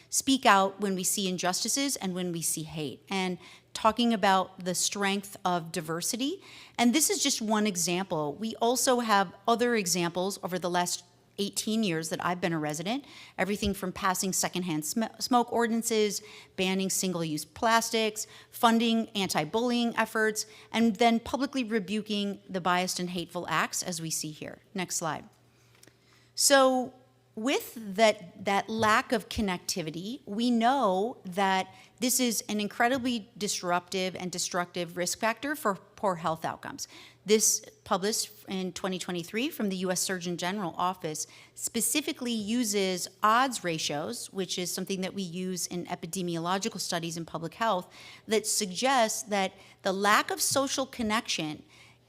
speak out when we see injustices and when we see hate, and talking about the strength of diversity. And this is just one example. We also have other examples over the last 18 years that I've been a resident, everything from passing secondhand smoke ordinances, banning single-use plastics, funding anti-bullying efforts, and then publicly rebuking the biased and hateful acts, as we see here. Next slide. So with that lack of connectivity, we know that this is an incredibly disruptive and destructive risk factor for poor health outcomes. This, published in 2023 from the U.S. Surgeon General Office, specifically uses odds ratios, which is something that we use in epidemiological studies in public health, that suggests that the lack of social connection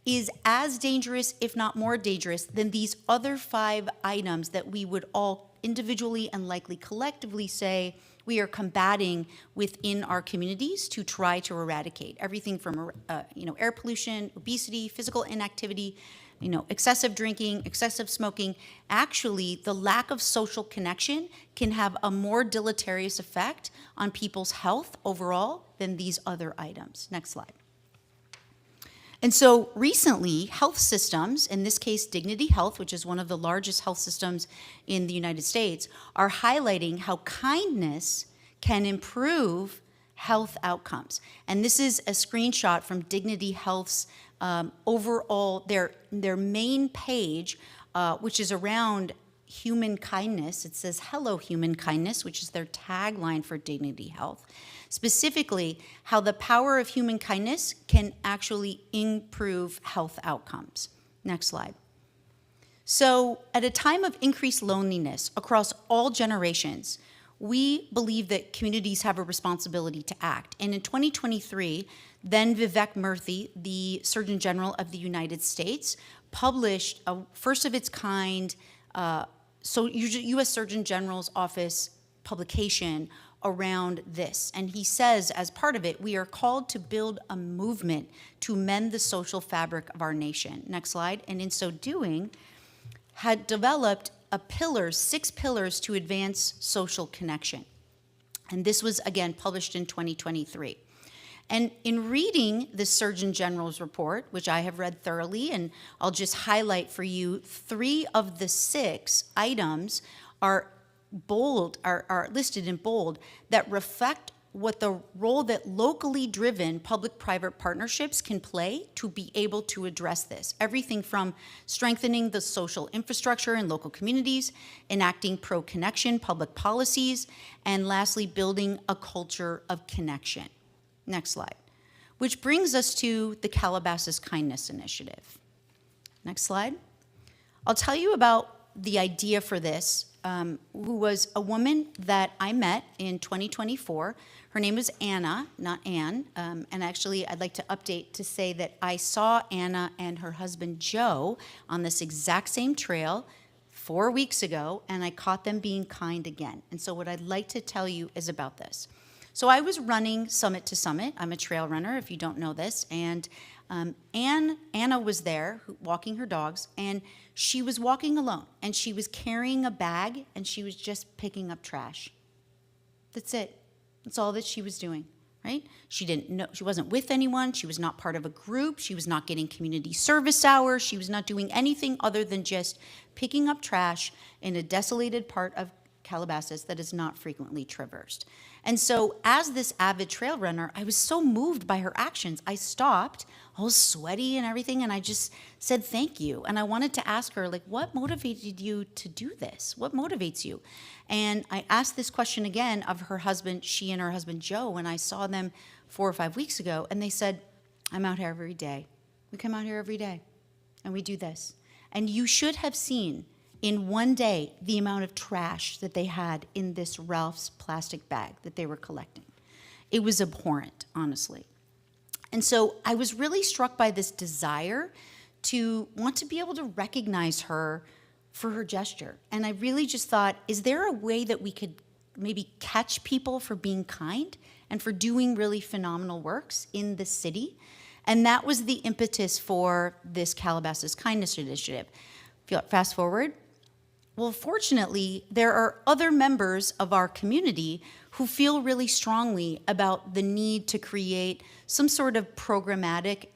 is as dangerous, if not more dangerous, than these other 5 items that we would all individually and likely collectively say we are combating within our communities to try to eradicate. Everything from air pollution, obesity, physical inactivity, excessive drinking, excessive smoking, actually the lack of social connection can have a more deleterious effect on people's health overall than these other items. Next slide. And so recently, health systems, in this case Dignity Health, which is one of the largest health systems in the United States, are highlighting how kindness can improve health outcomes. And this is a screenshot from Dignity Health's overall, their main page, which is around human kindness. It says, "Hello, human kindness," which is their tagline for Dignity Health. Specifically, how the power of human kindness can actually improve health outcomes. Next slide. So, at a time of increased loneliness across all generations, we believe that communities have a responsibility to act. And in 2023, then Vivek Murthy, the Surgeon General of the United States, published a first of its kind U.S. Surgeon General's Office publication around this. And he says, as part of it, we are called to build a movement to mend the social fabric of our nation. Next slide. And in so doing, had developed 6 pillars to advance social connection. And this was, again, published in 2023. And in reading the Surgeon General's report, which I have read thoroughly, and I'll just highlight for you 3 of the 6 items are listed in bold that reflect what the role that locally driven public-private partnerships can play to be able to address this. Everything from strengthening the social infrastructure in local communities, enacting pro-connection public policies, and lastly, building a culture of connection. Next slide. Which brings us to the Calabasas Kindness Initiative. Next slide. I'll tell you about the idea for this, who was a woman that I met in 2024. Her name was Anna, not Ann. And actually, I'd like to update to say that I saw Anna and her husband Joe on this exact same trail 4 weeks ago, and I caught them being kind again. And so what I'd like to tell you is about this. So I was running summit to summit. I'm a trail runner, if you don't know this. And Anna was there walking her dogs, and she was walking alone, and she was carrying a bag, and she was just picking up trash. That's it. That's all that she was doing, right? She didn't know, she wasn't with anyone. She was not part of a group. She was not getting community service hours. She was not doing anything other than just picking up trash in a desolated part of Calabasas that is not frequently traversed. And so as this avid trail runner, I was so moved by her actions. I stopped, all sweaty and everything, and I just said thank you. And I wanted to ask her, like, what motivated you to do this? What motivates you? And I asked this question again of her husband, she and her husband Joe, when I saw them 4 or 5 weeks ago, and they said, I'm out here every day. We come out here every day, and we do this. And you should have seen in one day the amount of trash that they had in this Ralph's plastic bag that they were collecting. It was abhorrent, honestly. And so I was really struck by this desire to want to be able to recognize her for her gesture. And I really just thought, is there a way that we could maybe catch people for being kind and for doing really phenomenal works in the city? And that was the impetus for this Calabasas Kindness Initiative. Fast forward. Well, fortunately, there are other members of our community who feel really strongly about the need to create some sort of programmatic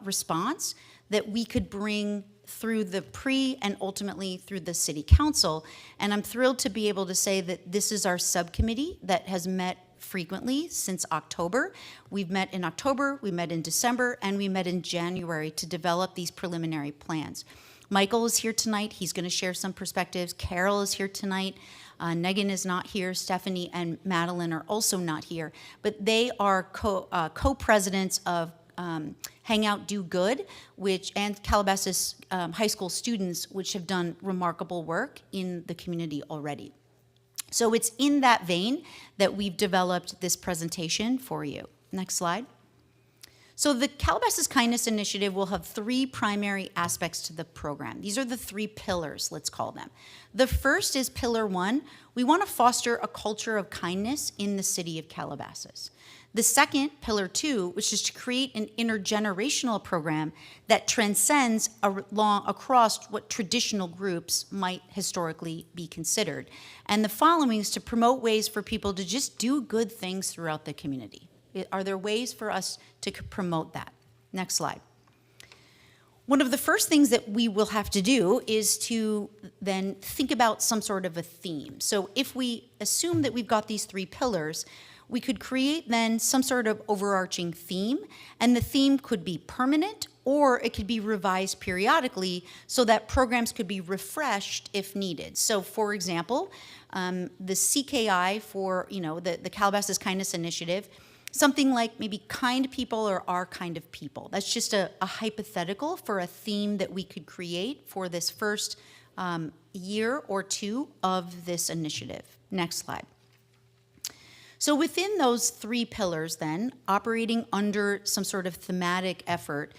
response that we could bring through the and ultimately through the city council. And I'm thrilled to be able to say that this is our subcommittee that has met frequently since October. We've met in October, we met in December, and we met in January to develop these preliminary plans. Michael is here tonight. He's going to share some perspectives. Carol is here tonight. Megan is not here. Stephanie and Madeline are also not here. But they are co-presidents of Hangout Do Good, and Calabasas high school students, which have done remarkable work in the community already. So it's in that vein that we've developed this presentation for you. Next slide. So the Calabasas Kindness Initiative will have 3 primary aspects to the program. These are the 3 pillars, let's call them. The first is pillar 1. We want to foster a culture of kindness in the city of Calabasas. The second, pillar 2, which is to create an intergenerational program that transcends across what traditional groups might historically be considered. And the following is to promote ways for people to just do good things throughout the community. Are there ways for us to promote that? Next slide. One of the first things that we will have to do is to then think about some sort of a theme. So if we assume that we've got these 3 pillars, we could create then some sort of overarching theme, and the theme could be permanent or it could be revised periodically so that programs could be refreshed if needed. So for example, the CKI for, the Calabasas Kindness Initiative, something like maybe kind people or our kind of people. That's just a hypothetical for a theme that we could create for this first year or 2 of this initiative. Next slide. So within those 3 pillars then, operating under some sort of thematic effort,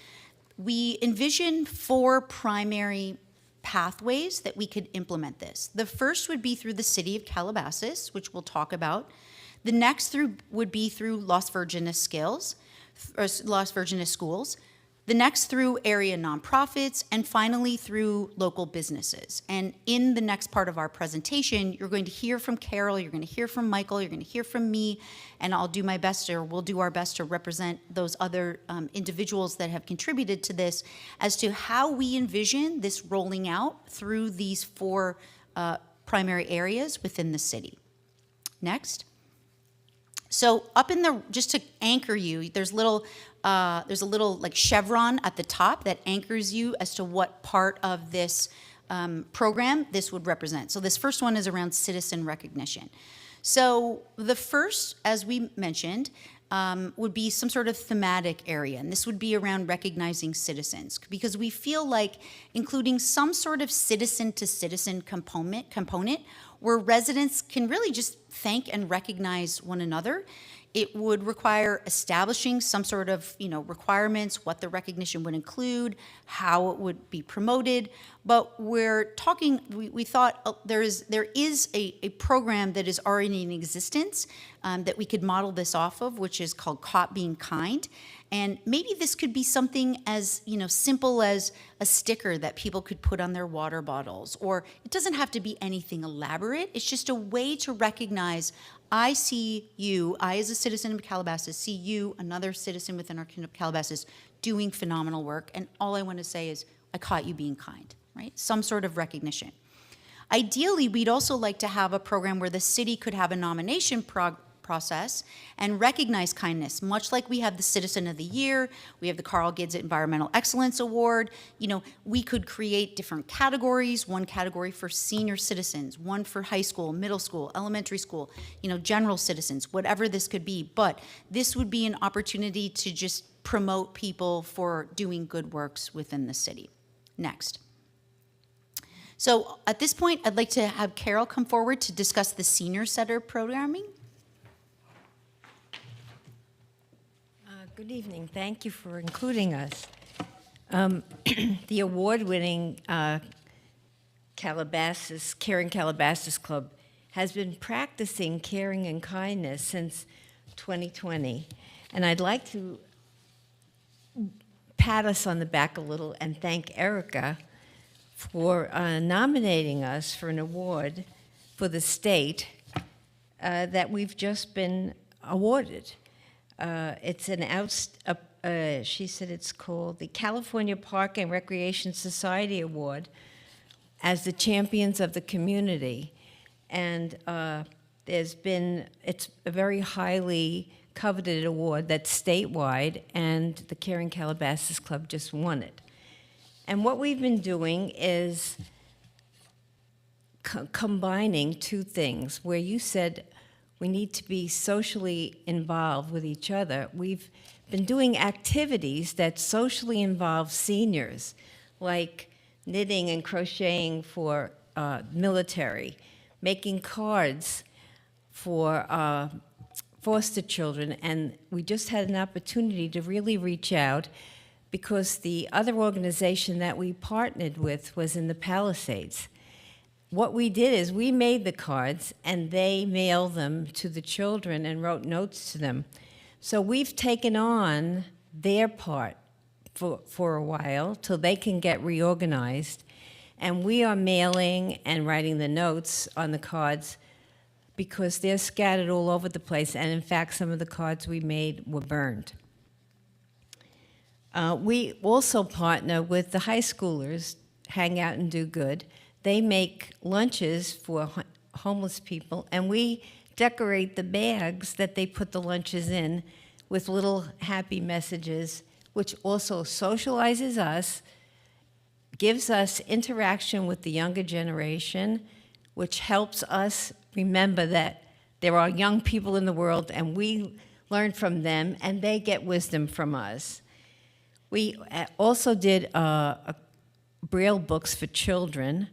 we envision 4 primary pathways that we could implement this. The first would be through the city of Calabasas, which we'll talk about. The next would be through Las Virgenes Schools. The next through area nonprofits, and finally through local businesses. And in the next part of our presentation, you're going to hear from Carol, you're going to hear from Michael, you're going to hear from me, and I'll do my best, or we'll do our best to represent those other individuals that have contributed to this as to how we envision this rolling out through these 4 primary areas within the city. Next. So up in the, just to anchor you, there's a little like chevron at the top that anchors you as to what part of this program this would represent. So this first one is around citizen recognition. So the first, as we mentioned, would be some sort of thematic area, and this would be around recognizing citizens, because we feel like including some sort of citizen-to-citizen component where residents can really just thank and recognize one another. It would require establishing some sort of, requirements, what the recognition would include, how it would be promoted. But we're talking, we thought there is a program that is already in existence that we could model this off of, which is called Caught Being Kind. And maybe this could be something as, simple as a sticker that people could put on their water bottles, or it doesn't have to be anything elaborate. It's just a way to recognize, I see you, I as a citizen of Calabasas see you, another citizen within our Calabasas, doing phenomenal work, and all I want to say is, I caught you being kind, right? Some sort of recognition. Ideally, we'd also like to have a program where the city could have a nomination process and recognize kindness, much like we have the Citizen of the Year, we have the Carl Gids Environmental Excellence Award. We could create different categories, one category for senior citizens, one for high school, middle school, elementary school, general citizens, whatever this could be. But this would be an opportunity to just promote people for doing good works within the city. Next. So at this point, I'd like to have Carol come forward to discuss the Senior Center programming. Good evening. Thank you for including us. The award-winning Caring Calabasas Club has been practicing caring and kindness since 2020. And I'd like to pat us on the back a little and thank Erica for nominating us for an award for the state that we've just been awarded. It's she said it's called the California Park and Recreation Society Award as the Champions of the Community. And it's a very highly coveted award that's statewide, and the Caring Calabasas Club just won it. And what we've been doing is combining 2 things, where you said we need to be socially involved with each other. We've been doing activities that socially involve seniors, like knitting and crocheting for military, making cards for foster children, and we just had an opportunity to really reach out because the other organization that we partnered with was in the Palisades. What we did is we made the cards and they mailed them to the children and wrote notes to them. So we've taken on their part for a while till they can get reorganized. And we are mailing and writing the notes on the cards because they're scattered all over the place. And in fact, some of the cards we made were burned. We also partner with the high schoolers, Hang Out and Do Good. They make lunches for homeless people, and we decorate the bags that they put the lunches in with little happy messages, which also socializes us, gives us interaction with the younger generation, which helps us remember that there are young people in the world and we learn from them and they get wisdom from us. We also did Braille books for children,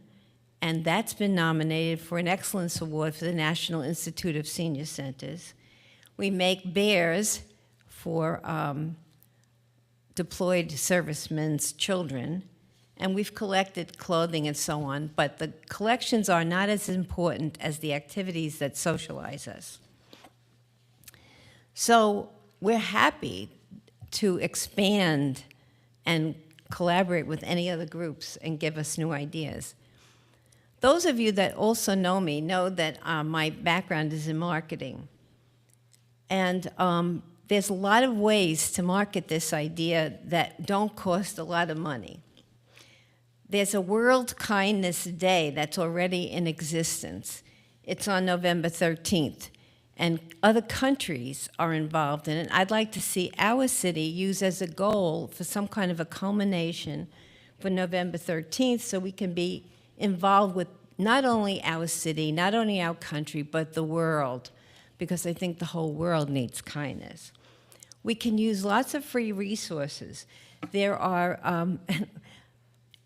and that's been nominated for an Excellence Award for the National Institute of Senior Centers. We make bears for deployed servicemen's children, and we've collected clothing and so on, but the collections are not as important as the activities that socialize us. So we're happy to expand and collaborate with any other groups and give us new ideas. Those of you that also know me know that my background is in marketing. And there's a lot of ways to market this idea that don't cost a lot of money. There's a World Kindness Day that's already in existence. It's on November 13th, and other countries are involved in it. I'd like to see our city use as a goal for some kind of a culmination for November 13th so we can be involved with not only our city, not only our country, but the world, because I think the whole world needs kindness. We can use lots of free resources. There are,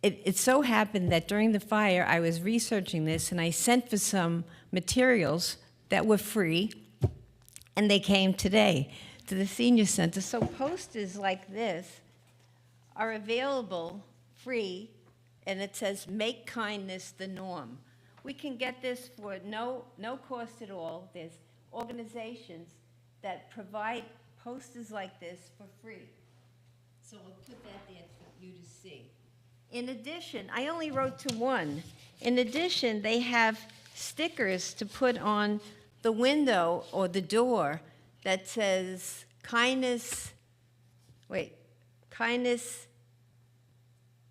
it so happened that during the fire, I was researching this, and I sent for some materials that were free, and they came today to the senior center. So posters like this are available free, and it says, "Make kindness the norm." We can get this for no cost at all. There's organizations that provide posters like this for free. So we'll put that there for you to see. In addition, I only wrote to one. In addition, they have stickers to put on the window or the door that says, kindness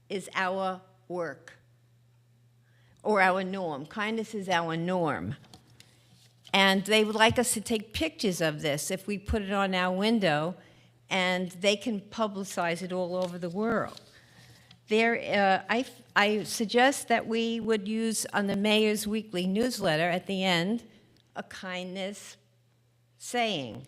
is our work, or our norm. Kindness is our norm. And they would like us to take pictures of this if we put it on our window, and they can publicize it all over the world. I suggest that we would use on the mayor's weekly newsletter at the end a kindness saying.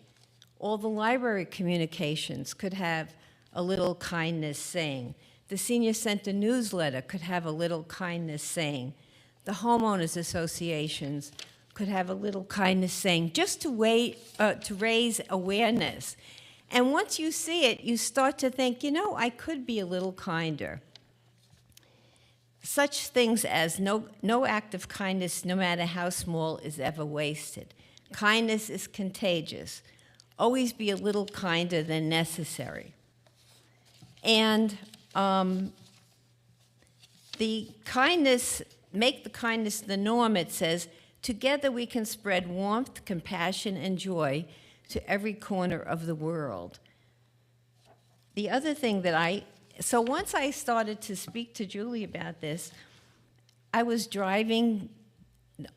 All the library communications could have a little kindness saying. The senior center newsletter could have a little kindness saying. The homeowners associations could have a little kindness saying, just to raise awareness. And once you see it, you start to think, you know, I could be a little kinder. Such things as no act of kindness, no matter how small, is ever wasted. Kindness is contagious. Always be a little kinder than necessary. And the kindness, make the kindness the norm, it says, together we can spread warmth, compassion, and joy to every corner of the world. The other thing that so once I started to speak to Julie about this, I was driving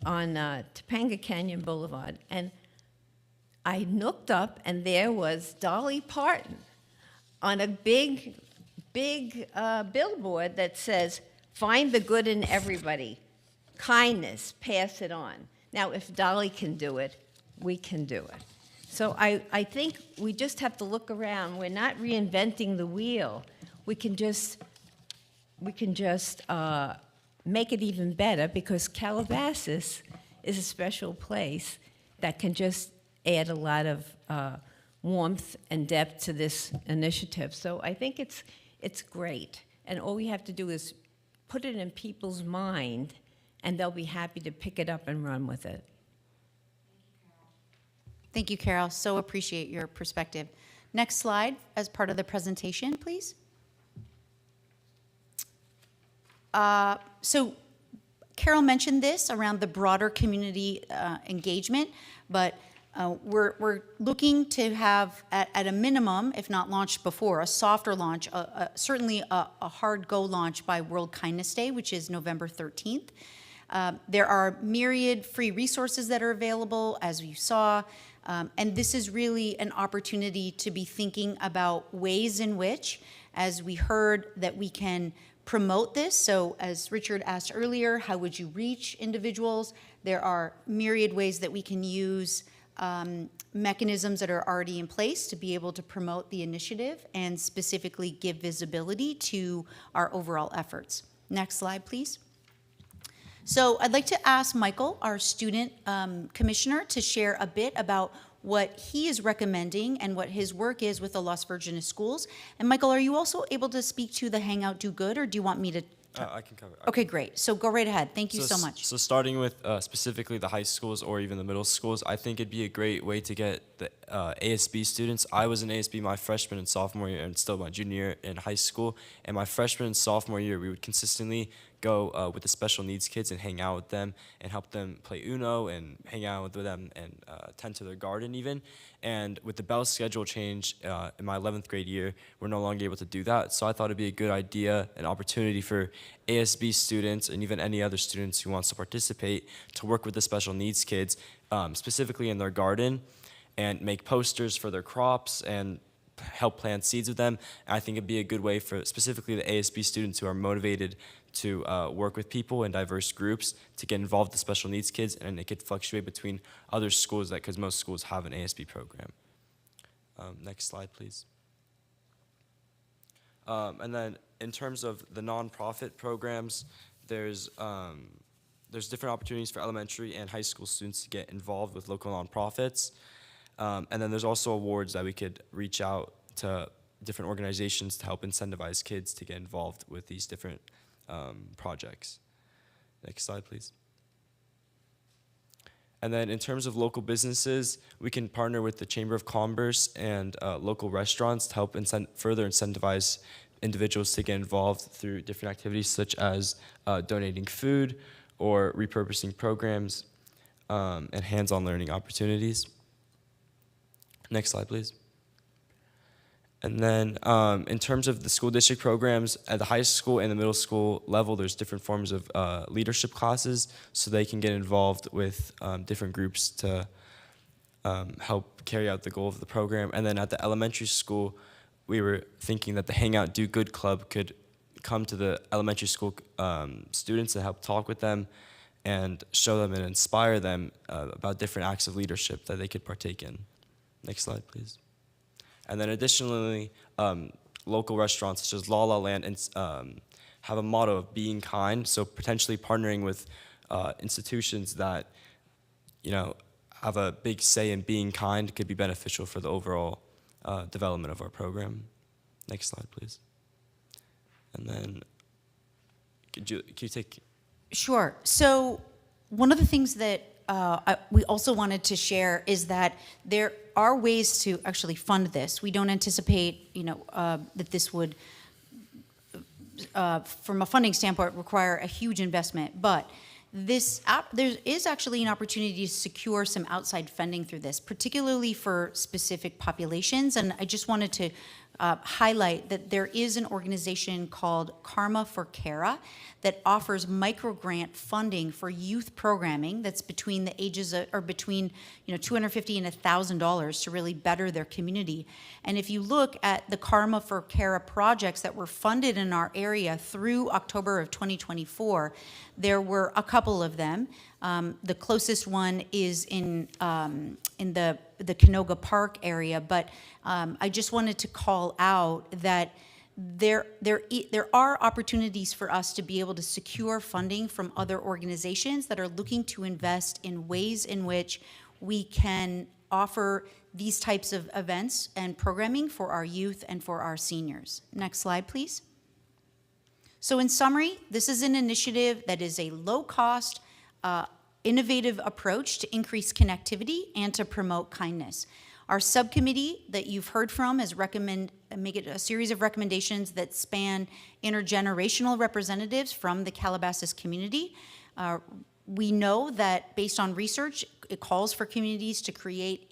on Topanga Canyon Boulevard, and I looked up, and there was Dolly Parton on a big billboard that says, "Find the good in everybody. Kindness, pass it on." Now, if Dolly can do it, we can do it. So I think we just have to look around. We're not reinventing the wheel. We can just make it even better, because Calabasas is a special place that can just add a lot of warmth and depth to this initiative. So I think it's great. And all we have to do is put it in people's mind, and they'll be happy to pick it up and run with it. Thank you, Carol. So appreciate your perspective. Next slide as part of the presentation, please. So Carol mentioned this around the broader community engagement, but we're looking to have, at a minimum, if not launched before, a softer launch, certainly a hard go launch by World Kindness Day, which is November 13th. There are myriad free resources that are available, as you saw, and this is really an opportunity to be thinking about ways in which, as we heard, that we can promote this. So as Richard asked earlier, how would you reach individuals? There are myriad ways that we can use mechanisms that are already in place to be able to promote the initiative and specifically give visibility to our overall efforts. Next slide, please. So I'd like to ask Michael, our student commissioner, to share a bit about what he is recommending and what his work is with the Las Virgenes schools. And Michael, are you also able to speak to the Hangout Do Good, or do you want me to? I can cover it. Okay, great. So go right ahead. Thank you so much. So starting with specifically the high schools or even the middle schools, I think it'd be a great way to get the ASB students. I was in ASB my freshman and sophomore year, and still my junior year in high school. And my freshman and sophomore year, we would consistently go with the special needs kids and hang out with them and help them play Uno and hang out with them and tend to their garden even. And with the Bell schedule change in my 11th grade year, we're no longer able to do that. So I thought it'd be a good idea, an opportunity for ASB students and even any other students who wants to participate to work with the special needs kids, specifically in their garden, and make posters for their crops and help plant seeds with them. And I think it'd be a good way for specifically the ASB students who are motivated to work with people in diverse groups to get involved with the special needs kids, and it could fluctuate between other schools because most schools have an ASB program. Next slide, please. And then in terms of the nonprofit programs, there's different opportunities for elementary and high school students to get involved with local nonprofits. And then there's also awards that we could reach out to different organizations to help incentivize kids to get involved with these different projects. Next slide, please. And then in terms of local businesses, we can partner with the Chamber of Commerce and local restaurants to help further incentivize individuals to get involved through different activities such as donating food or repurposing programs and hands-on learning opportunities. Next slide, please. And then in terms of the school district programs, at the high school and the middle school level, there's different forms of leadership classes, so they can get involved with different groups to help carry out the goal of the program. And then at the elementary school, we were thinking that the Hangout Do Good Club could come to the elementary school students and help talk with them and show them and inspire them about different acts of leadership that they could partake in. Next slide, please. And then additionally, local restaurants such as La La Land have a motto of being kind, so potentially partnering with institutions that, have a big say in being kind could be beneficial for the overall development of our program. Next slide, please. And then, could you take? Sure. So one of the things that we also wanted to share is that there are ways to actually fund this. We don't anticipate, that this would, from a funding standpoint, require a huge investment. But there is actually an opportunity to secure some outside funding through this, particularly for specific populations. And I just wanted to highlight that there is an organization called Karma for Kara that offers microgrant funding for youth programming that's between the ages of, or between $250 and $1,000 to really better their community. And if you look at the Karma for Kara projects that were funded in our area through October of 2024, there were a couple of them. The closest one is in the Canoga Park area, but I just wanted to call out that there are opportunities for us to be able to secure funding from other organizations that are looking to invest in ways in which we can offer these types of events and programming for our youth and for our seniors. Next slide, please. So in summary, this is an initiative that is a low-cost, innovative approach to increase connectivity and to promote kindness. Our subcommittee that you've heard from has make it a series of recommendations that span intergenerational representatives from the Calabasas community. We know that based on research, it calls for communities to create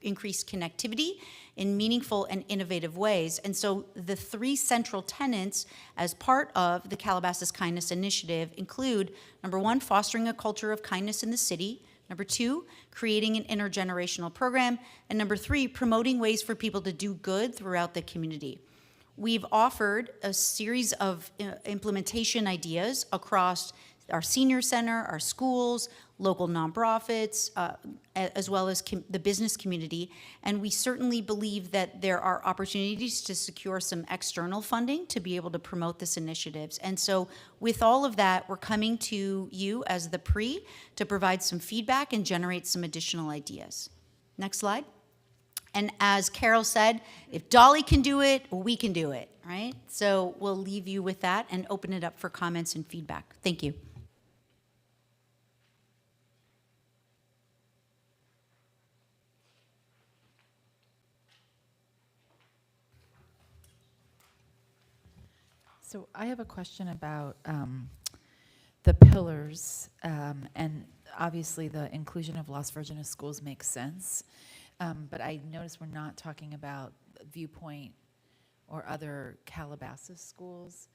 increased connectivity in meaningful and innovative ways. And so the three central tenets as part of the Calabasas Kindness Initiative include, number one, fostering a culture of kindness in the city. Number two, creating an intergenerational program. And number three, promoting ways for people to do good throughout the community. We've offered a series of implementation ideas across our senior center, our schools, local nonprofits, as well as the business community. And we certainly believe that there are opportunities to secure some external funding to be able to promote this initiatives. And so with all of that, we're coming to you as the PRE to provide some feedback and generate some additional ideas. Next slide. And as Carol said, if Dolly can do it, we can do it, right? So we'll leave you with that and open it up for comments and feedback. Thank you. So I have a question about the pillars, and obviously the inclusion of Las Virgenes schools makes sense, but I noticed we're not talking about Viewpoint or other Calabasas schools.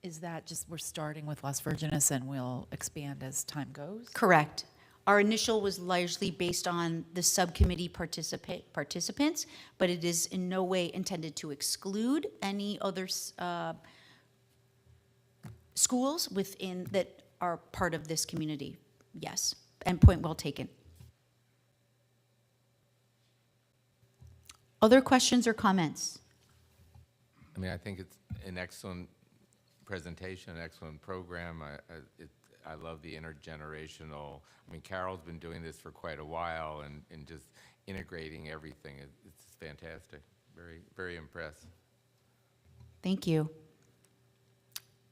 Is that just we're starting with Las Virgenes and we'll expand as time goes? Correct. Our initial was largely based on the subcommittee participants, but it is in no way intended to exclude any other schools within that are part of this community. Yes, and point well taken. Other questions or comments? I mean, I think it's an excellent presentation, an excellent program. I love the intergenerational. I mean, Carol's been doing this for quite a while, and just integrating everything. It's fantastic. Very, very impressed. Thank you.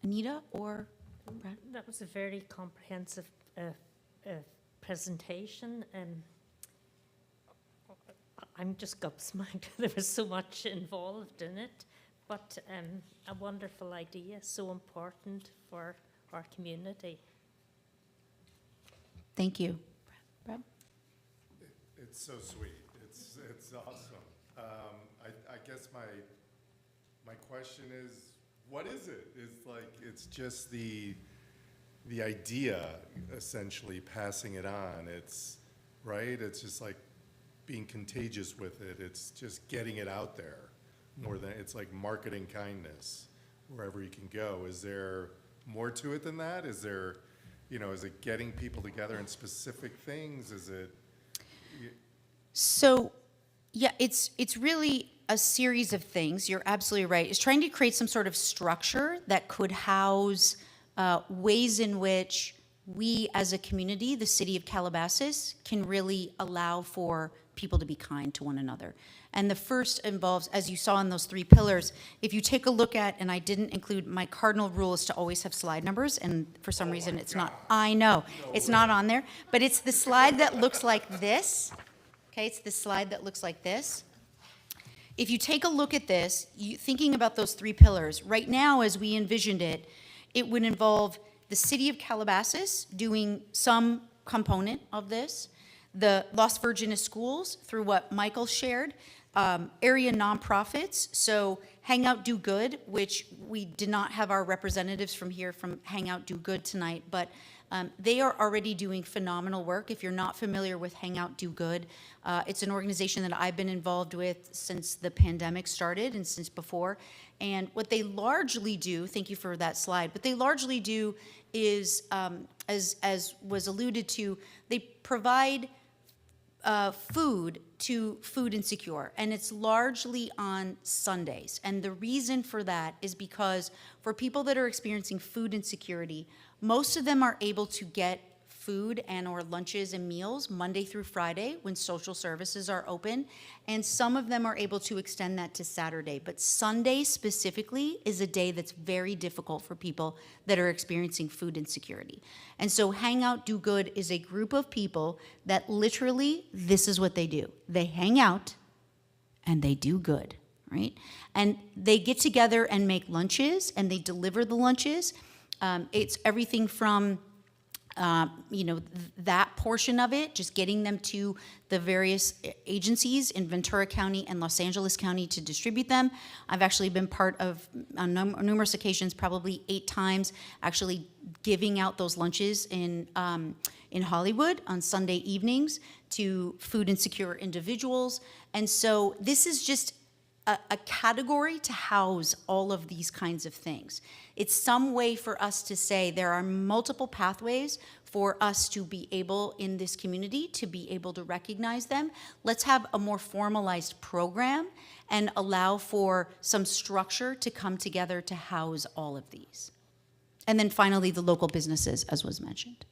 Anita or Brad? That was a very comprehensive presentation. I'm just gobsmacked. There was so much involved in it, but a wonderful idea, so important for our community. Thank you. Brad? It's so sweet. It's awesome. I guess my question is, what is it? It's just the idea, essentially, passing it on. It's, right? It's just like being contagious with it. It's just getting it out there more than, it's like marketing kindness wherever you can go. Is there more to it than that? Is there, is it getting people together in specific things? Is it? So, yeah, it's really a series of things. You're absolutely right. It's trying to create some sort of structure that could house ways in which we as a community, the city of Calabasas, can really allow for people to be kind to one another. And the first involves, as you saw in those three pillars, if you take a look at, and I didn't include, my cardinal rule is to always have slide numbers, and for some reason it's not, I know, it's not on there, but it's the slide that looks like this. Okay, it's the slide that looks like this. If you take a look at this, thinking about those three pillars, right now as we envisioned it, it would involve the city of Calabasas doing some component of this, the Las Virgenes schools through what Michael shared, area nonprofits, so Hang Out Do Good, which we did not have our representatives from here from Hang Out Do Good tonight, but they are already doing phenomenal work. If you're not familiar with Hang Out Do Good, it's an organization that I've been involved with since the pandemic started and since before. And what they largely do, thank you for that slide, what they largely do is, as was alluded to, they provide food to food insecure, and it's largely on Sundays. And the reason for that is because for people that are experiencing food insecurity, most of them are able to get food and/or lunches and meals Monday through Friday when social services are open, and some of them are able to extend that to Saturday. But Sunday specifically is a day that's very difficult for people that are experiencing food insecurity. And so Hang Out, Do Good is a group of people that literally, this is what they do. They hang out and they do good, right? And they get together and make lunches, and they deliver the lunches. It's everything from, that portion of it, just getting them to the various agencies in Ventura County and Los Angeles County to distribute them. I've actually been part of, on numerous occasions, probably 8 times, actually giving out those lunches in Hollywood on Sunday evenings to food insecure individuals. And so this is just a category to house all of these kinds of things. It's some way for us to say there are multiple pathways for us to be able in this community to be able to recognize them. Let's have a more formalized program and allow for some structure to come together to house all of these. And then finally, the local businesses, as was mentioned.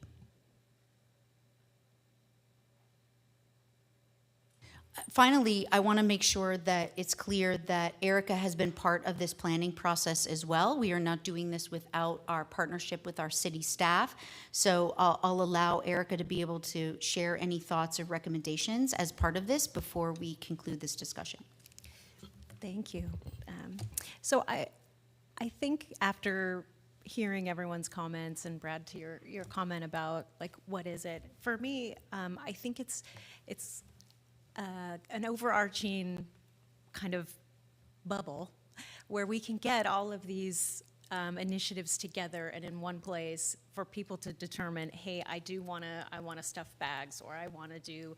Finally, I want to make sure that it's clear that Erica has been part of this planning process as well. We are not doing this without our partnership with our city staff. So I'll allow Erica to be able to share any thoughts or recommendations as part of this before we conclude this discussion. Thank you. So I think after hearing everyone's comments, and Brad, to your comment about like what is it, for me, I think it's an overarching kind of bubble where we can get all of these initiatives together and in one place for people to determine, hey, I want to stuff bags, or I want to do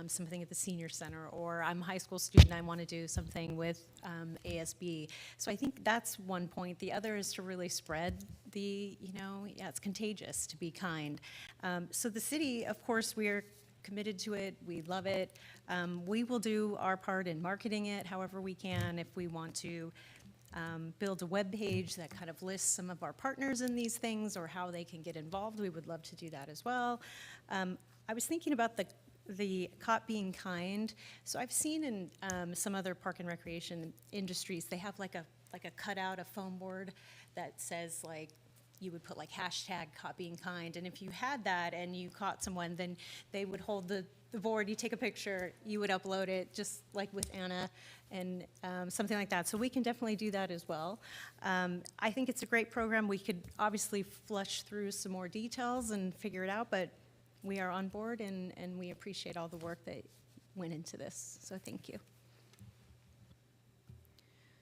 something at the senior center, or I'm a high school student, I want to do something with ASB. So I think that's one point. The other is to really spread it's contagious to be kind. So the city, of course, we're committed to it. We love it. We will do our part in marketing it however we can. If we want to build a web page that kind of lists some of our partners in these things or how they can get involved, we would love to do that as well. I was thinking about the caught being kind. So I've seen in some other park and recreation industries, they have like a cutout, a foam board that says like, you would put like hashtag caught being kind. And if you had that and you caught someone, then they would hold the board, you take a picture, you would upload it, just like with Anna and something like that. So we can definitely do that as well. I think it's a great program. We could obviously flush through some more details and figure it out, but we are on board and we appreciate all the work that went into this. So thank you.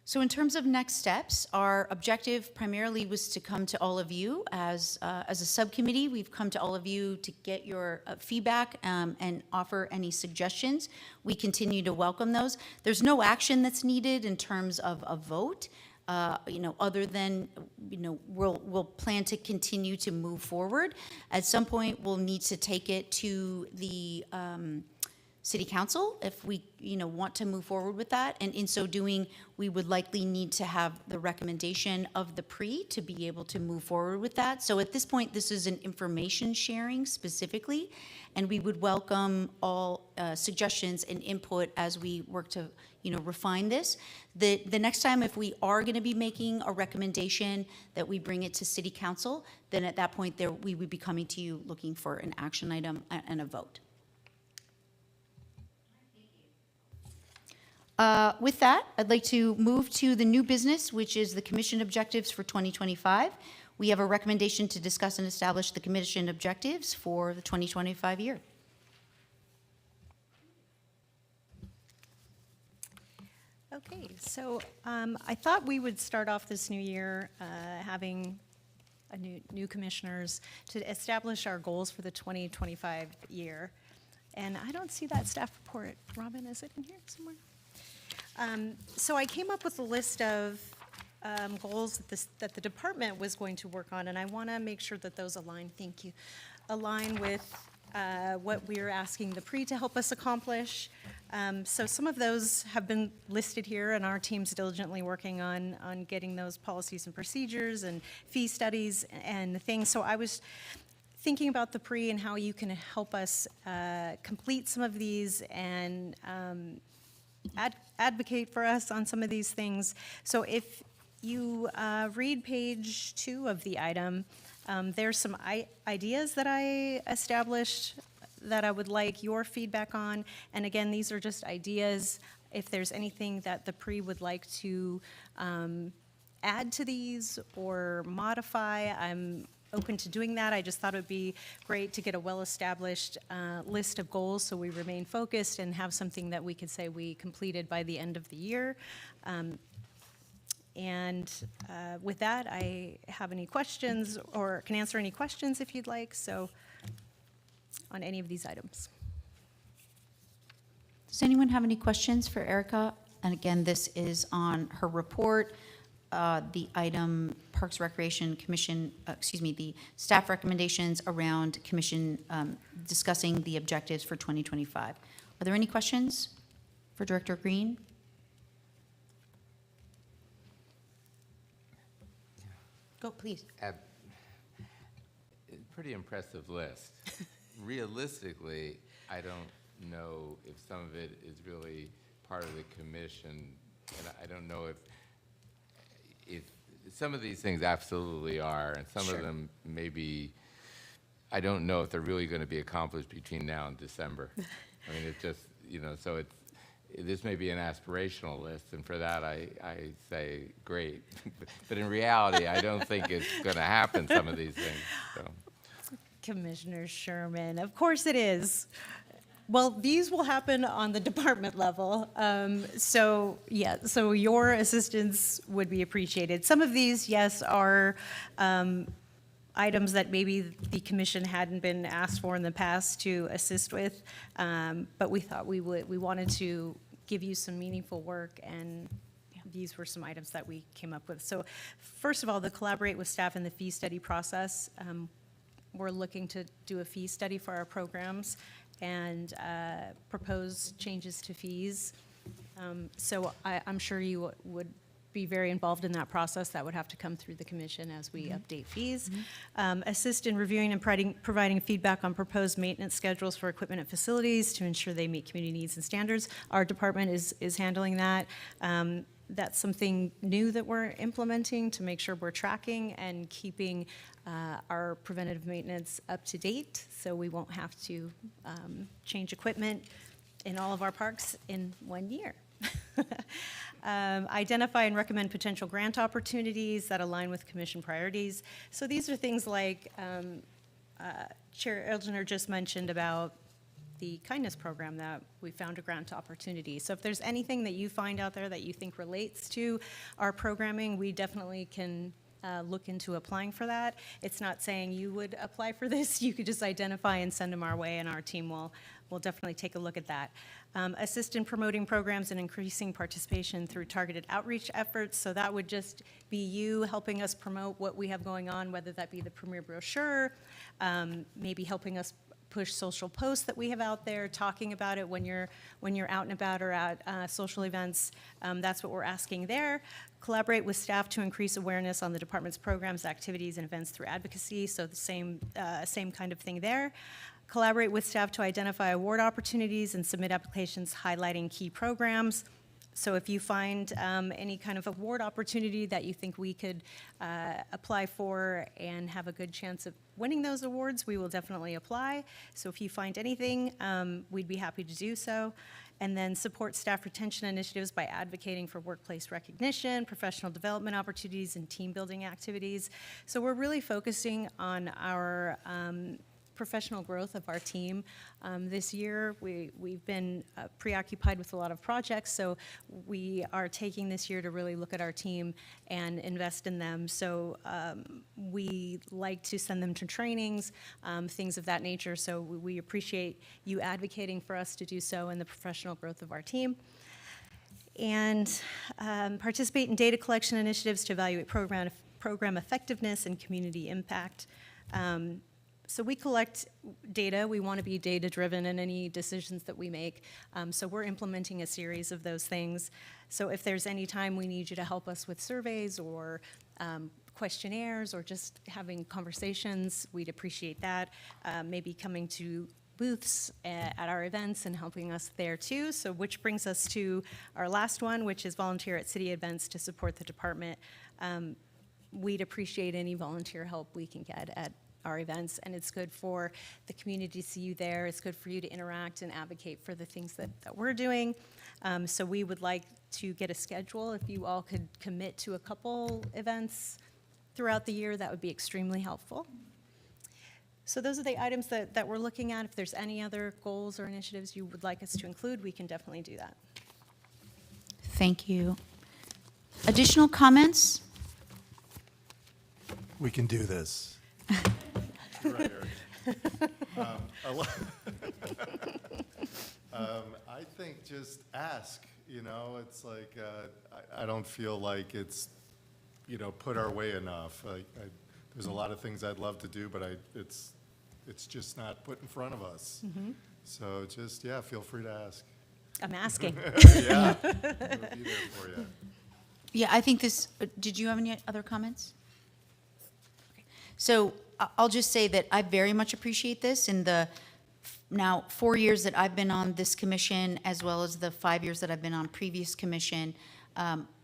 So in terms of next steps, our objective primarily was to come to all of you as a subcommittee. We've come to all of you to get your feedback and offer any suggestions. We continue to welcome those. There's no action that's needed in terms of a vote, other than, we'll plan to continue to move forward. At some point, we'll need to take it to the City Council if we, want to move forward with that. And in so doing, we would likely need to have the recommendation of the PRE to be able to move forward with that. So at this point, this is an information sharing specifically, and we would welcome all suggestions and input as we work to, refine this. The next time, if we are going to be making a recommendation that we bring it to City Council, then at that point, we would be coming to you looking for an action item and a vote. With that, I'd like to move to the new business, which is the commission objectives for 2025. We have a recommendation to discuss and establish the commission objectives for the 2025 year. Okay, so I thought we would start off this new year having a new commissioners to establish our goals for the 2025 year. And I don't see that staff report. Robin, is it in here somewhere? So I came up with a list of goals that the department was going to work on, and I want to make sure that those align, thank you, align with what we're asking the PRE to help us accomplish. So some of those have been listed here, and our team's diligently working on getting those policies and procedures and fee studies and things. So I was thinking about the pre and how you can help us complete some of these and advocate for us on some of these things. So if you read page 2 of the item, there's some ideas that I established that I would like your feedback on. And again, these are just ideas. If there's anything that the pre would like to add to these or modify, I'm open to doing that. I just thought it would be great to get a well-established list of goals so we remain focused and have something that we could say we completed by the end of the year. And with that, I have any questions or can answer any questions if you'd like, so on any of these items. Does anyone have any questions for Erica? And again, this is on her report, the item Parks Recreation Commission, the staff recommendations around commission discussing the objectives for 2025. Are there any questions for Director Green? Go, please. Pretty impressive list. Realistically, I don't know if some of it is really part of the commission, and I don't know if some of these things absolutely are, and some of them maybe, I don't know if they're really going to be accomplished between now and December. I mean, it's just, so this may be an aspirational list, and for that I say great. But in reality, I don't think it's going to happen, some of these things. So. Commissioner Sherman, of course it is. Well, these will happen on the department level. So your assistance would be appreciated. Some of these, yes, are items that maybe the commission hadn't been asked for in the past to assist with, but we thought we wanted to give you some meaningful work, and these were some items that we came up with. So first of all, the collaborate with staff in the fee study process. We're looking to do a fee study for our programs and propose changes to fees. So I'm sure you would be very involved in that process. That would have to come through the commission as we update fees. Assist in reviewing and providing feedback on proposed maintenance schedules for equipment and facilities to ensure they meet community needs and standards. Our department is handling that. That's something new that we're implementing to make sure we're tracking and keeping our preventative maintenance up to date, so we won't have to change equipment in all of our parks in 1 year. Identify and recommend potential grant opportunities that align with commission priorities. So these are things like Chair Elginer just mentioned about the kindness program that we found a grant opportunity. So if there's anything that you find out there that you think relates to our programming, we definitely can look into applying for that. It's not saying you would apply for this. You could just identify and send them our way, and our team will definitely take a look at that. Assist in promoting programs and increasing participation through targeted outreach efforts. So that would just be you helping us promote what we have going on, whether that be the premier brochure, maybe helping us push social posts that we have out there, talking about it when you're out and about or at social events. That's what we're asking there. Collaborate with staff to increase awareness on the department's programs, activities, and events through advocacy. So the same kind of thing there. Collaborate with staff to identify award opportunities and submit applications highlighting key programs. So if you find any kind of award opportunity that you think we could apply for and have a good chance of winning those awards, we will definitely apply. So if you find anything, we'd be happy to do so. And then support staff retention initiatives by advocating for workplace recognition, professional development opportunities, and team building activities. So we're really focusing on our professional growth of our team. This year, we've been preoccupied with a lot of projects, so we are taking this year to really look at our team and invest in them. So we like to send them to trainings, things of that nature, so we appreciate you advocating for us to do so in the professional growth of our team. And participate in data collection initiatives to evaluate program effectiveness and community impact. So we collect data. We want to be data-driven in any decisions that we make. So we're implementing a series of those things. So if there's any time we need you to help us with surveys or questionnaires or just having conversations, we'd appreciate that. Maybe coming to booths at our events and helping us there too. So which brings us to our last one, which is volunteer at city events to support the department. We'd appreciate any volunteer help we can get at our events, and it's good for the community to see you there. It's good for you to interact and advocate for the things that we're doing. So we would like to get a schedule. If you all could commit to a couple events throughout the year, that would be extremely helpful. So those are the items that we're looking at. If there's any other goals or initiatives you would like us to include, we can definitely do that. Thank you. Additional comments? We can do this. Right, Eric. I think just ask, it's like, I don't feel like it's, put our way enough. There's a lot of things I'd love to do, but it's just not put in front of us. So just, feel free to ask. I'm asking. Yeah, we'll be there for you. Yeah, I think this, did you have any other comments? Okay. So I'll just say that I very much appreciate this. In the now 4 years that I've been on this commission, as well as the 5 years that I've been on previous commission,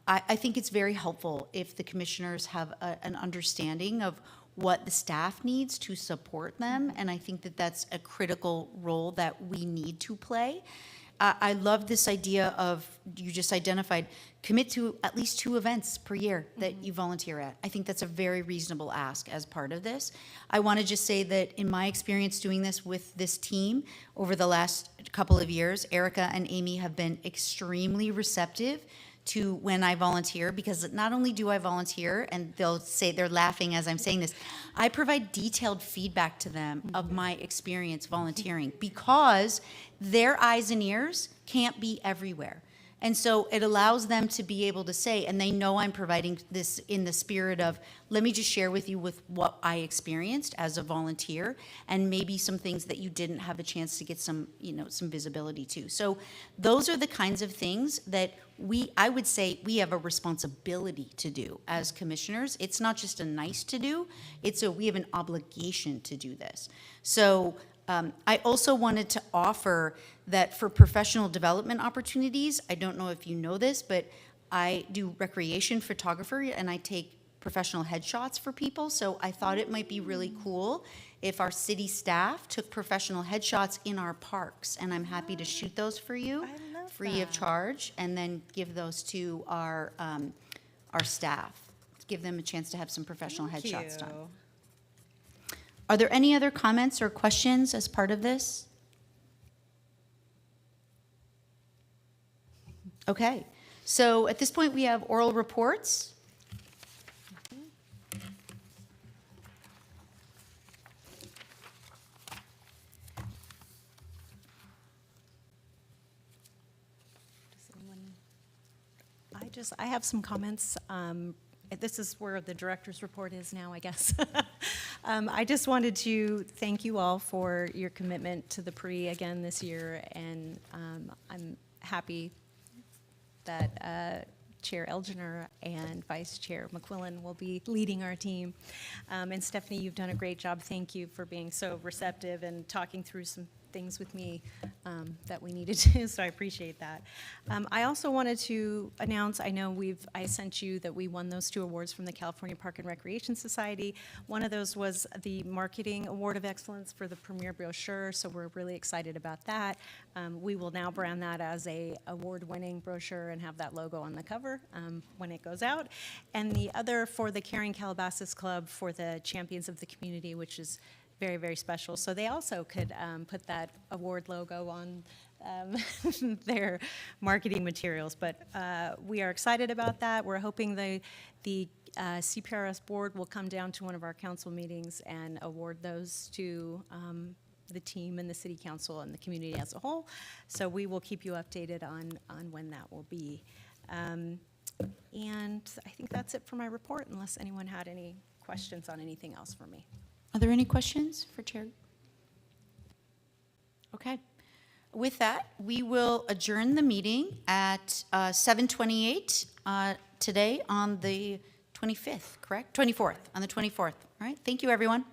I think it's very helpful if the commissioners have an understanding of what the staff needs to support them, and I think that that's a critical role that we need to play. I love this idea of, you just identified, commit to at least 2 events per year that you volunteer at. I think that's a very reasonable ask as part of this. I want to just say that in my experience doing this with this team over the last couple of years, Erica and Amy have been extremely receptive to when I volunteer, because not only do I volunteer, and they'll say, they're laughing as I'm saying this, I provide detailed feedback to them of my experience volunteering, because their eyes and ears can't be everywhere. And so it allows them to be able to say, and they know I'm providing this in the spirit of, let me just share with you with what I experienced as a volunteer, and maybe some things that you didn't have a chance to get some, some visibility to. So those are the kinds of things that I would say we have a responsibility to do as commissioners. It's not just a nice to do, we have an obligation to do this. So I also wanted to offer that for professional development opportunities, I don't know if you know this, but I do recreation photography and I take professional headshots for people. So I thought it might be really cool if our city staff took professional headshots in our parks, and I'm happy to shoot those for you free of charge, and then give those to our staff, give them a chance to have some professional headshots done. Are there any other comments or questions as part of this? Okay, so at this point we have oral reports. I have some comments. This is where the director's report is now, I guess. I just wanted to thank you all for your commitment to the PRE again this year, and I'm happy that Chair Elginer and Vice Chair McQuillan will be leading our team. And Stephanie, you've done a great job. Thank you for being so receptive and talking through some things with me that we needed to, so I appreciate that. I also wanted to announce, I know I sent you that we won those 2 awards from the California Park and Recreation Society. One of those was the Marketing Award of Excellence for the Premier Brochure, so we're really excited about that. We will now brand that as a award-winning brochure and have that logo on the cover when it goes out. And the other for the Caring Calabasas Club for the Champions of the Community, which is very, very special. So they also could put that award logo on their marketing materials. But we are excited about that. We're hoping the CPRS board will come down to one of our council meetings and award those to the team and the city council and the community as a whole. So we will keep you updated on when that will be. And I think that's it for my report, unless anyone had any questions on anything else for me. Are there any questions for Chair? Okay. With that, we will adjourn the meeting at 7:28 today on the 25th, correct? 24th, on the 24th. All right, thank you, everyone.